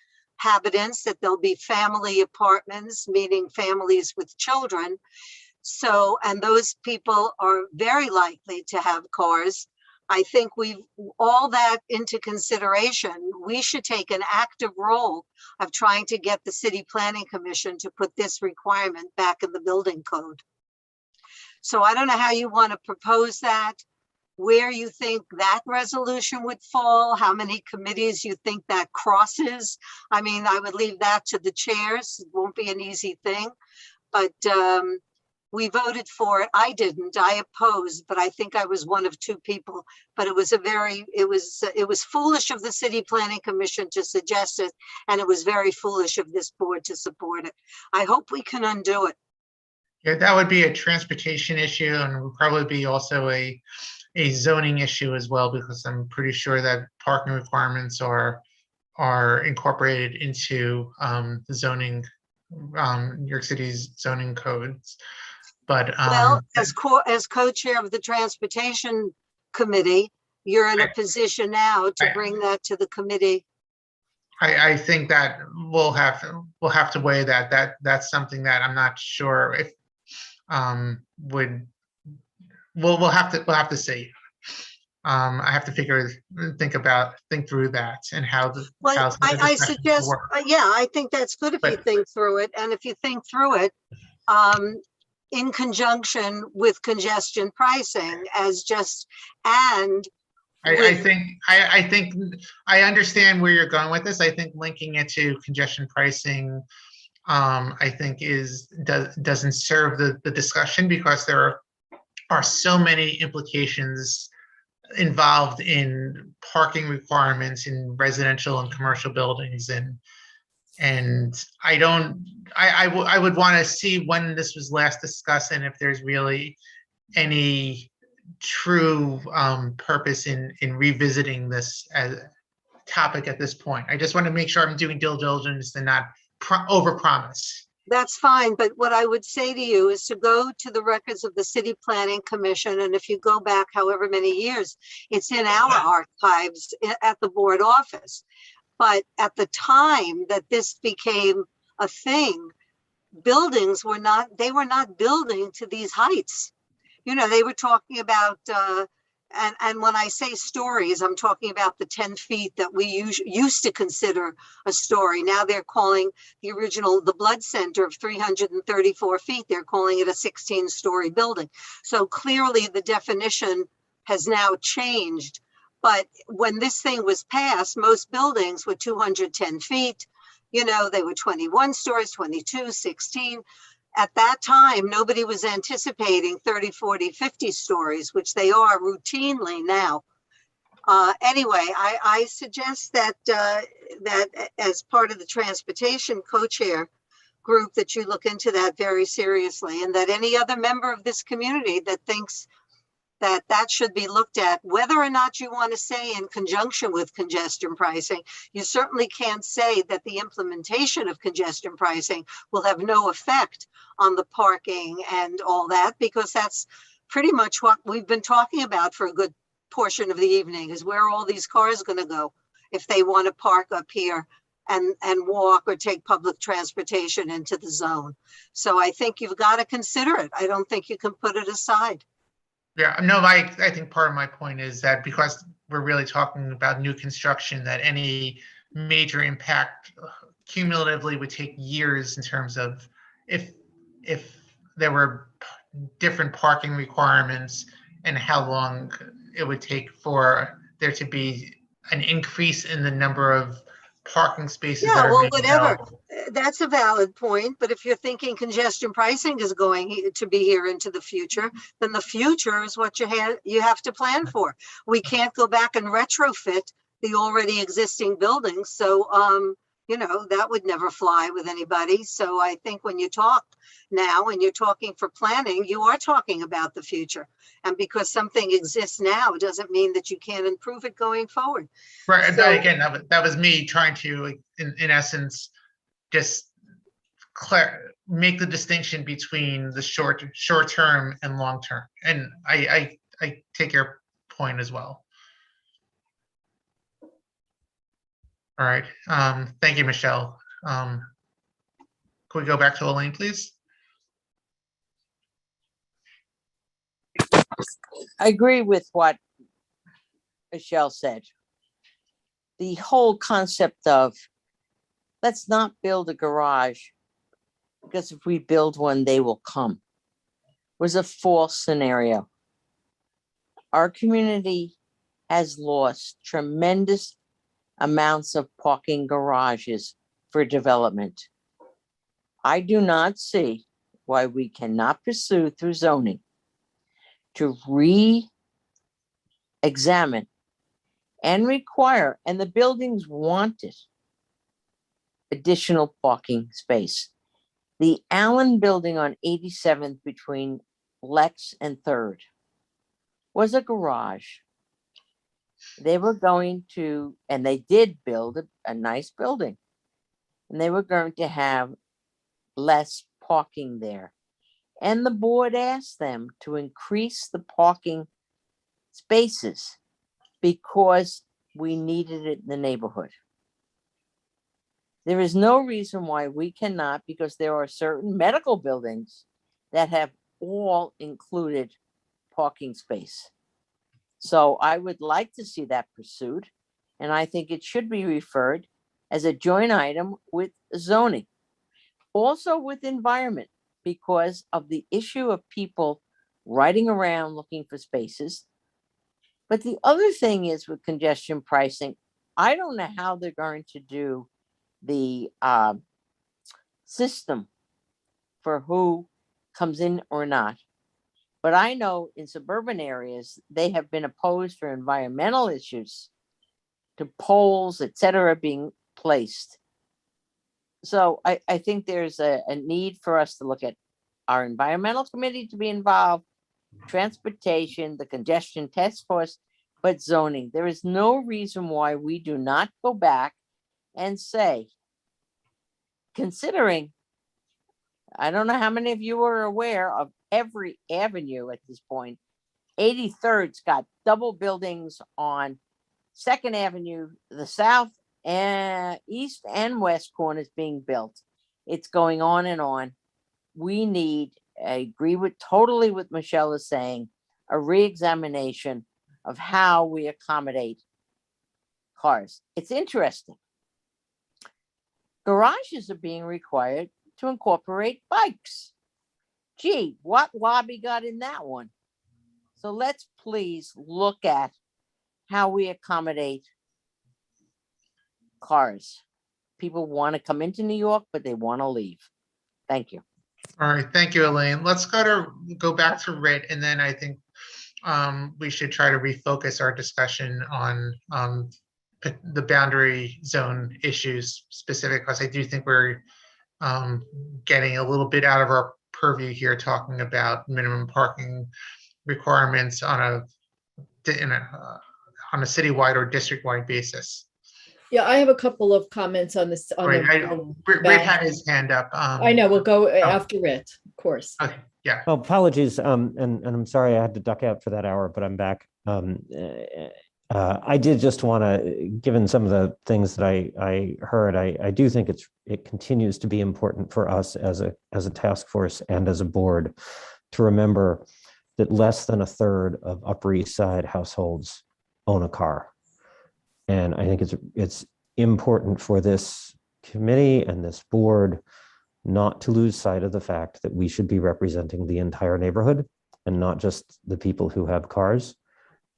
inhabitants, that there'll be family apartments, meaning families with children. So, and those people are very likely to have cars. I think we've all that into consideration. We should take an active role of trying to get the City Planning Commission to put this requirement back in the building code. So I don't know how you want to propose that, where you think that resolution would fall, how many committees you think that crosses. I mean, I would leave that to the chairs. It won't be an easy thing, but we voted for it. I didn't, I opposed, but I think I was one of two people. But it was it was foolish of the City Planning Commission to suggest it, and it was very foolish of this board to support it. I hope we can undo it. Yeah, that would be a transportation issue, and would probably be also a zoning issue as well, because I'm pretty sure that parking requirements are incorporated into the zoning, New York City's zoning codes. But well, as co-chair of the Transportation Committee, you're in a position now to bring that to the committee. I think that we'll have to weigh that. That's something that I'm not sure if we'll have to see. I have to think through that and how the. Well, I suggest, yeah, I think that's good if you think through it, and if you think through it, in conjunction with congestion pricing and I think I understand where you're going with this. I think linking it to congestion pricing, I think doesn't serve the discussion, because there are so many implications involved in parking requirements in residential and commercial buildings, and I would want to see when this was last discussed, and if there's really any true purpose in revisiting this as a topic at this point. I just want to make sure I'm doing due diligence and not overpromise. That's fine, but what I would say to you is to go to the records of the City Planning Commission, and if you go back however many years, it's in our archives at the board office. But at the time that this became a thing, buildings were not building to these heights. You know, they were talking about, and when I say stories, I'm talking about the 10 feet that we used to consider a story. Now they're calling the Blood Center of 334 feet, they're calling it a 16-story building. So clearly the definition has now changed. But when this thing was passed, most buildings were 210 feet. You know, they were 21 stories, 22, 16. At that time, nobody was anticipating 30, 40, 50 stories, which they are routinely now. Anyway, I suggest that that as part of the transportation co-chair group, that you look into that very seriously, and that any other member of this community that thinks that should be looked at, whether or not you want to say in conjunction with congestion pricing. You certainly can't say that the implementation of congestion pricing will have no effect on the parking and all that, because that's pretty much what we've been talking about for a good portion of the evening, is where are all these cars going to go if they want to park up here and walk or take public transportation into the zone. So I think you've got to consider it. I don't think you can put it aside. Yeah, no, I think part of my point is that because we're really talking about new construction, that any major impact cumulatively would take years in terms of if there were different parking requirements and how long it would take for there to be an increase in the number of parking spaces. Yeah, well, whatever. That's a valid point. But if you're thinking congestion pricing is going to be here into the future, then the future is what you have to plan for. We can't go back and retrofit the already existing buildings. So, you know, that would never fly with anybody. So I think when you talk now and you're talking for planning, you are talking about the future. And because something exists now doesn't mean that you can't improve it going forward. Right. So, again, that was me trying to, in essence, just make the distinction between the short term and long term. And I take your point as well. All right. Thank you, Michelle. Can we go back to Elaine, please? I agree with what Michelle said, the whole concept of let's not build a garage because if we build one, they will come was a false scenario. Our community has lost tremendous amounts of parking garages for development. I do not see why we cannot pursue through zoning to re-examine and require, and the buildings wanted, additional parking space. The Allen building on 87th between Lex and 3rd was a garage. They were going to, and they did build a nice building, and they were going to have less parking there. And the board asked them to increase the parking spaces because we needed it in the neighborhood. There is no reason why we cannot, because there are certain medical buildings that have all included parking space. So I would like to see that pursued, and I think it should be referred as a joint item with zoning. Also with environment, because of the issue of people riding around looking for spaces. But the other thing is with congestion pricing, I don't know how they're going to do the system for who comes in or not. But I know in suburban areas, they have been opposed for environmental issues to poles, et cetera, being placed. So I think there's a need for us to look at our environmental committee to be involved, transportation, the congestion task force, but zoning. There is no reason why we do not go back and say, considering, I don't know how many of you are aware of every avenue at this point. 83rd's got double buildings on 2nd Avenue, the south and east and west corners being built. It's going on and on. We need, I agree with totally what Michelle is saying, a re-examination of how we accommodate cars. It's interesting. Garages are being required to incorporate bikes. Gee, what lobby got in that one? So let's please look at how we accommodate cars. People want to come into New York, but they want to leave. Thank you. All right, thank you, Elaine. Let's go back to Rit, and then I think we should try to refocus our discussion on the boundary zone issues specific, because I do think we're getting a little bit out of our purview here, talking about minimum parking requirements on a citywide or district-wide basis. Yeah, I have a couple of comments on this. Rit had his hand up. I know, we'll go after Rit, of course. Okay, yeah. Oh, apologies, and I'm sorry I had to duck out for that hour, but I'm back. I did just want to, given some of the things that I heard, I do think it continues to be important for us as a task force and as a board to remember that less than a third of Upper East Side households own a car. And I think it's important for this committee and this board not to lose sight of the fact that we should be representing the entire neighborhood and not just the people who have cars.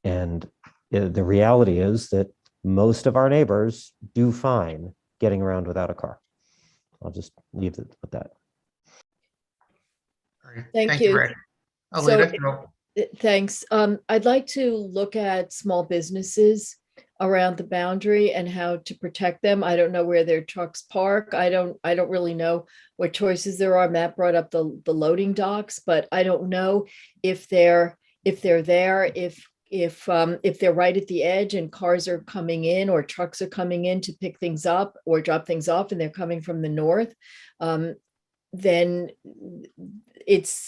And the reality is that most of our neighbors do fine getting around without a car. I'll just leave it at that. Thank you. Rit. Alita, Thanks. I'd like to look at small businesses around the boundary and how to protect them. I don't know where their trucks park. I don't really know what choices there are. Matt brought up the loading docks, but I don't know if they're there, if they're right at the edge and cars are coming in or trucks are coming in to pick things up or drop things off and they're coming from the north, then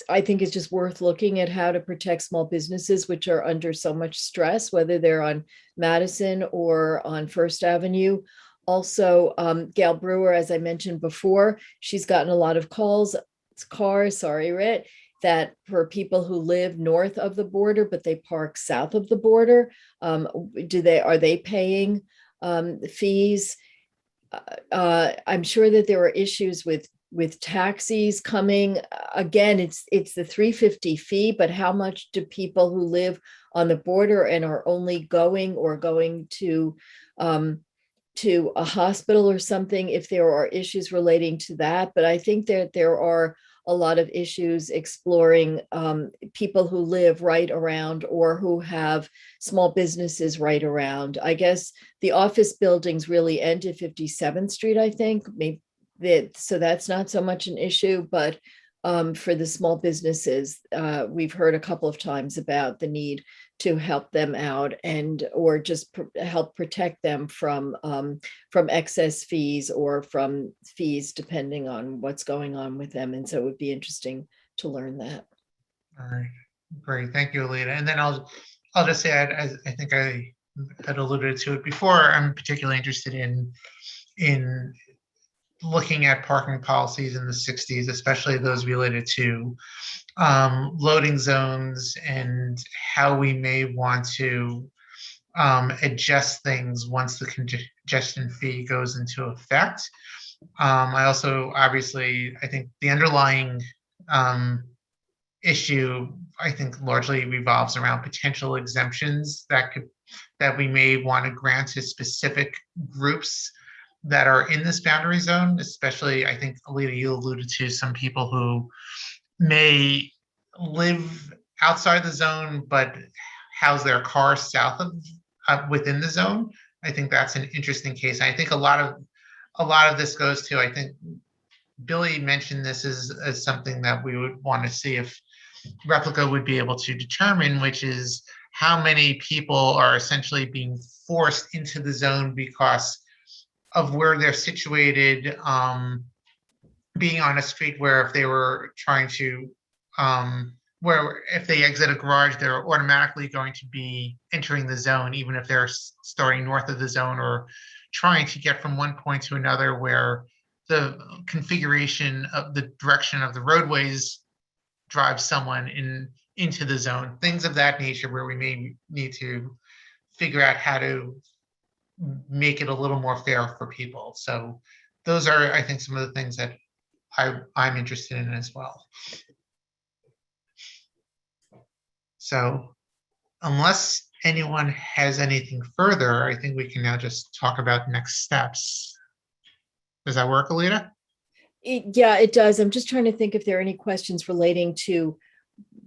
I think it's just worth looking at how to protect small businesses, which are under so much stress, whether they're on Madison or on First Avenue. Also, Gail Brewer, as I mentioned before, she's gotten a lot of calls. It's cars, sorry, Rit. that for people who live north of the border, but they park south of the border, are they paying fees? I'm sure that there are issues with taxis coming. Again, it's the $3.50 fee, but how much do people who live on the border and are only going to a hospital or something, if there are issues relating to that? But I think that there are a lot of issues exploring people who live right around or who have small businesses right around. I guess the office buildings really end at 57th Street, I think. Maybe so that's not so much an issue, but for the small businesses, we've heard a couple of times about the need to help them out or just help protect them from excess fees or from fees depending on what's going on with them. And so it would be interesting to learn that. All right, great, thank you, Alita. And then I'll just say, as I think I had alluded to it before, I'm particularly interested in looking at parking policies in the 60s, especially those related to loading zones and how we may want to adjust things once the congestion fee goes into effect. I also, obviously, I think the underlying issue, I think, largely revolves around potential exemptions that we may want to grant to specific groups that are in this boundary zone, especially, I think, Alita, you alluded to some people who may live outside the zone but house their car south of within the zone. I think that's an interesting case. I think a lot of this goes to, I think Billy mentioned this as something that we would want to see if Replica would be able to determine, which is how many people are essentially being forced into the zone because of where they're situated, being on a street where if they were trying to, where if they exit a garage, they're automatically going to be entering the zone, even if they're starting north of the zone or trying to get from one point to another, where the configuration of the direction of the roadways drives someone into the zone, things of that nature, where we may need to figure out how to make it a little more fair for people. So those are, I think, some of the things that I'm interested in as well. So unless anyone has anything further, I think we can now just talk about next steps. Does that work, Alita? Yeah, it does. I'm just trying to think if there are any questions relating to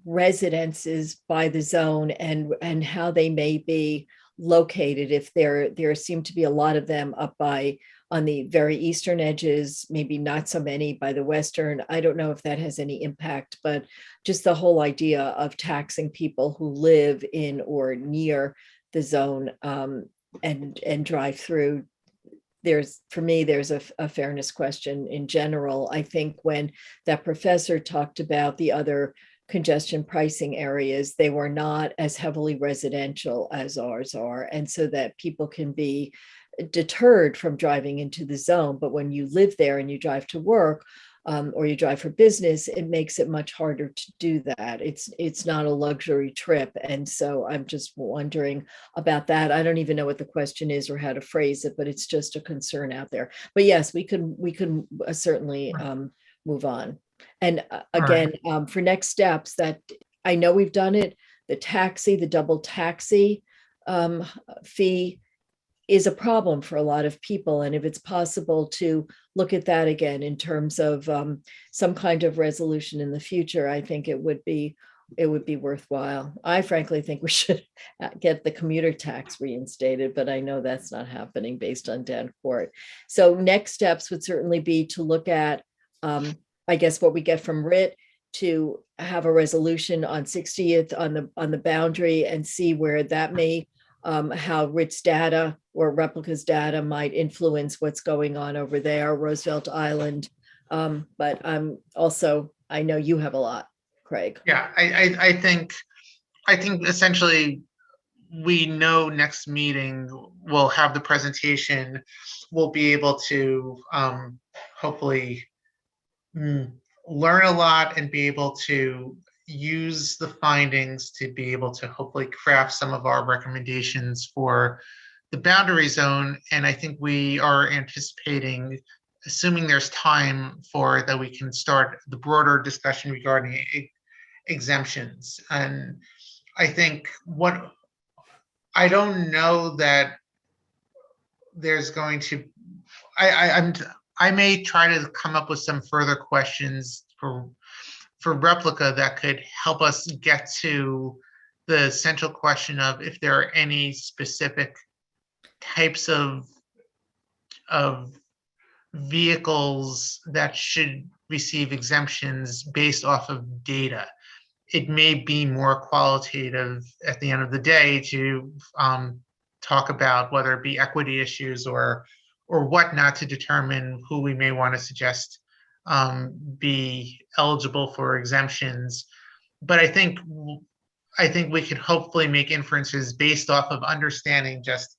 residences by the zone and how they may be located. If there seem to be a lot of them up on the very eastern edges, maybe not so many by the western. I don't know if that has any impact, but just the whole idea of taxing people who live in or near the zone and drive through. For me, there's a fairness question in general. I think when that professor talked about the other congestion pricing areas, they were not as heavily residential as ours are. And so that people can be deterred from driving into the zone. But when you live there and you drive to work or you drive for business, it makes it much harder to do that. It's not a luxury trip. And so I'm just wondering about that. I don't even know what the question is or how to phrase it, but it's just a concern out there. But yes, we can certainly move on. And again, for next steps, that I know we've done it, the double taxi fee is a problem for a lot of people. And if it's possible to look at that again in terms of some kind of resolution in the future, I think it would be worthwhile. I frankly think we should get the commuter tax reinstated, but I know that's not happening based on Danforth. So next steps would certainly be to look at, I guess, what we get from RIT, to have a resolution on 60th on the boundary and see where that may, how RIT's data or Replica's data might influence what's going on over there, Roosevelt Island. But I know you have a lot, Craig. Yeah, I think essentially we know next meeting we'll have the presentation. We'll be able to hopefully learn a lot and be able to use the findings to be able to hopefully craft some of our recommendations for the boundary zone. And I think we are anticipating, assuming there's time for it, that we can start the broader discussion regarding exemptions. And I think I don't know that there's going to, I may try to come up with some further questions for replica that could help us get to the central question of if there are any specific types of vehicles that should receive exemptions based off of data. It may be more qualitative at the end of the day to talk about whether it be equity issues or whatnot to determine who we may want to suggest be eligible for exemptions. But I think we could hopefully make inferences based off of understanding just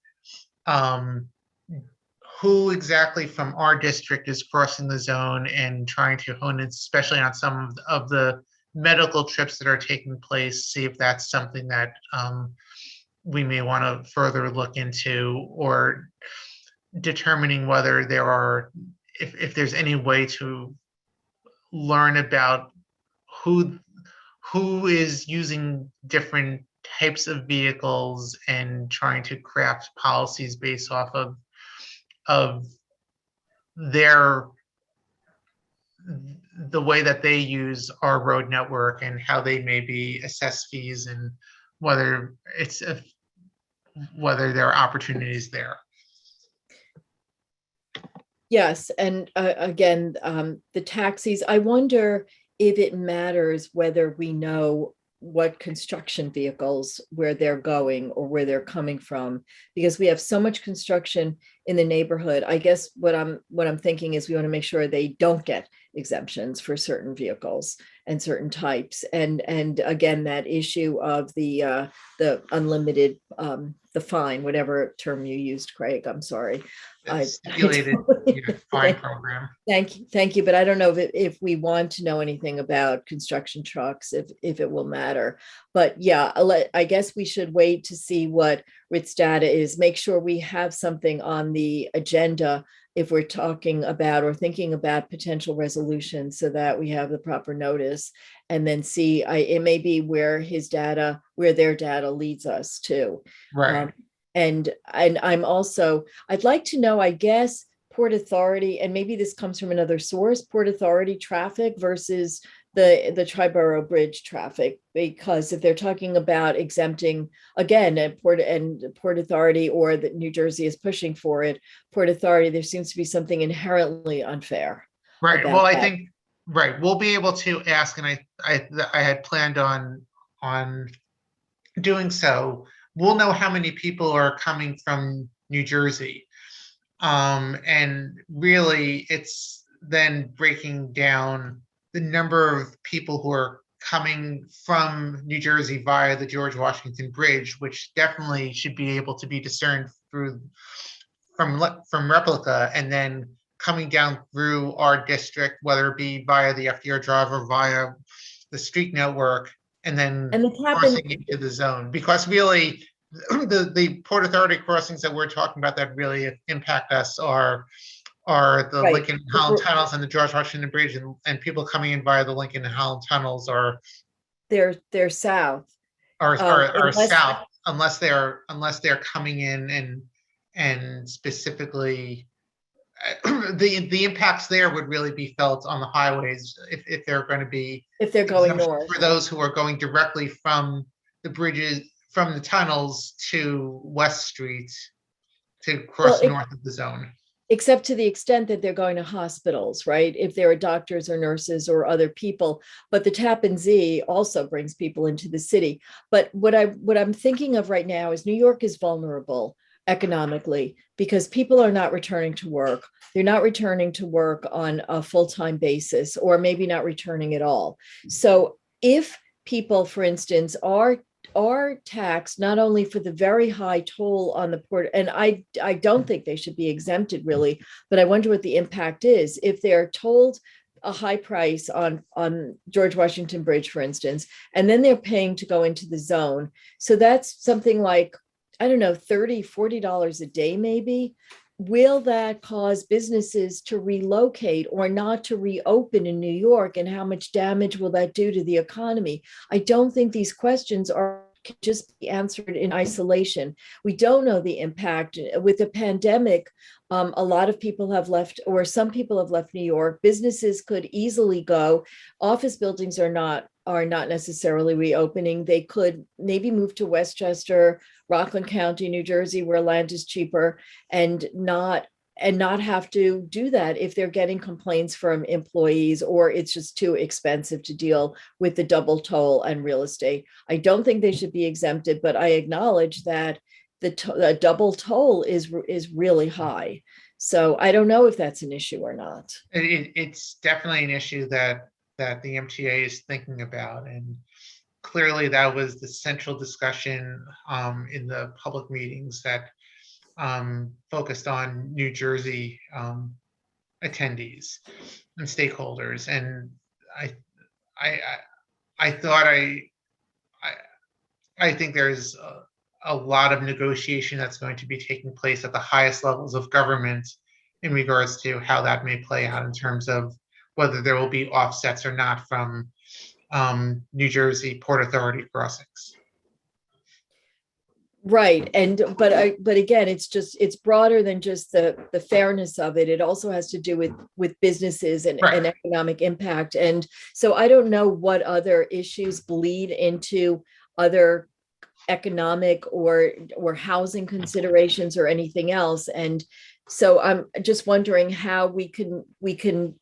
who exactly from our district is crossing the zone and trying to hone in, especially on some of the medical trips that are taking place, see if that's something that we may want to further look into, or determining whether there are, if there's any way to learn about who is using different types of vehicles and trying to craft policies based off of the way that they use our road network and how they maybe assess fees and whether there are opportunities there. Yes, and again, the taxis, I wonder if it matters whether we know what construction vehicles, where they're going or where they're coming from, because we have so much construction in the neighborhood. I guess what I'm thinking is we want to make sure they don't get exemptions for certain vehicles and certain types. And again, that issue of the unlimited, the fine, whatever term you used, Craig, I'm sorry. Stipulated fine program. Thank you. But I don't know if we want to know anything about construction trucks, if it will matter. But yeah, I guess we should wait to see what RIT's data is. Make sure we have something on the agenda if we're talking about or thinking about potential resolutions, so that we have the proper notice, and then see, it may be where their data leads us to. Right. And I'm also, I'd like to know, I guess, Port Authority, and maybe this comes from another source, Port Authority traffic versus the Triborough Bridge traffic, because if they're talking about exempting, again, at Port Authority, or that New Jersey is pushing for it, Port Authority, there seems to be something inherently unfair. Right. Well, I think, right, we'll be able to ask, and I had planned on doing so. We'll know how many people are coming from New Jersey. And really, it's then breaking down the number of people who are coming from New Jersey via the George Washington Bridge, which definitely should be able to be discerned from replica, and then coming down through our district, whether it be via the FDR Drive or via the street network, and then crossing into the zone. Because really, the Port Authority crossings that we're talking about that really impact us are the Right. Lincoln and Holland tunnels and the George Washington Bridge, and people coming in via the Lincoln and Holland tunnels are they're south. Are south, unless they're coming in and specifically the impacts there would really be felt on the highways if they're going to be, if they're going north, for those who are going directly from the bridges, from the tunnels to West Street to cross north of the zone. Except to the extent that they're going to hospitals, right? If there are doctors or nurses or other people, but the Tappan Zee also brings people into the city. But what I'm thinking of right now is New York is vulnerable economically because people are not returning to work. They're not returning to work on a full-time basis, or maybe not returning at all. So if people, for instance, are taxed not only for the very high toll on the port, and I don't think they should be exempted really, but I wonder what the impact is if they're told a high price on George Washington Bridge, for instance, and then they're paying to go into the zone. So that's something like, I don't know, $30, $40 a day, maybe. Will that cause businesses to relocate or not to reopen in New York? And how much damage will that do to the economy? I don't think these questions can just be answered in isolation. We don't know the impact. With the pandemic, a lot of people have left, or some people have left New York. Businesses could easily go. Office buildings are not necessarily reopening. They could maybe move to Westchester, Rockland County, New Jersey, where land is cheaper, and not have to do that if they're getting complaints from employees, or it's just too expensive to deal with the double toll and real estate. I don't think they should be exempted, but I acknowledge that the double toll is really high. So I don't know if that's an issue or not. It's definitely an issue that the MTA is thinking about, and clearly that was the central discussion in the public meetings that focused on New Jersey attendees and stakeholders. And I think there's a lot of negotiation that's going to be taking place at the highest levels of government in regards to how that may play out in terms of whether there will be offsets or not from New Jersey Port Authority crossings. Right. But again, it's broader than just the fairness of it. It also has to do with businesses and economic impact. And so I don't know what other issues bleed into other economic or housing considerations or anything else. And so I'm just wondering how we can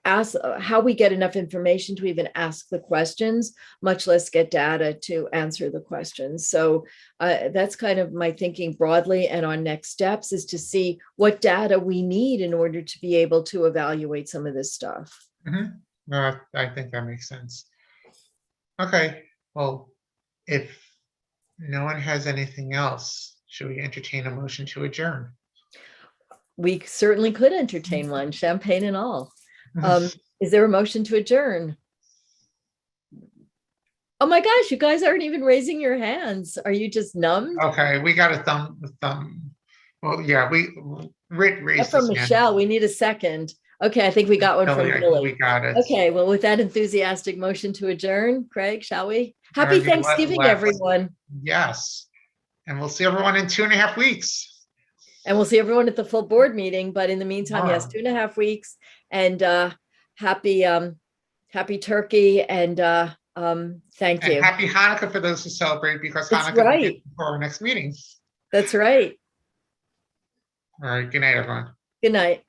ask, how we get enough information to even ask the questions, much less get data to answer the questions. So that's kind of my thinking broadly. And our next steps is to see what data we need in order to be able to evaluate some of this stuff. Mm-hmm. No, I think that makes sense. Okay, well, if no one has anything else, should we entertain a motion to adjourn? We certainly could entertain one, champagne and all. Is there a motion to adjourn? Oh my gosh, you guys aren't even raising your hands. Are you just numbed? Okay, we got a thumb. Well, yeah, Rick raised from his hand. Michelle. We need a second. Okay, I think we got one from Billy. We got it. Okay, well, with that enthusiastic motion to adjourn, Craig, shall we? Happy Thanksgiving, everyone. Yes, and we'll see everyone in 2.5 weeks. And we'll see everyone at the full board meeting. But in the meantime, yes, 2.5 weeks. And happy turkey, and thank you. And happy Hanukkah for those who celebrate, because Hanukkah is before our next meeting. That's right. All right. Good night, everyone. Good night.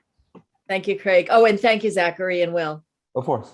Thank you, Craig. Oh, and thank you, Zachary and Will. Of course.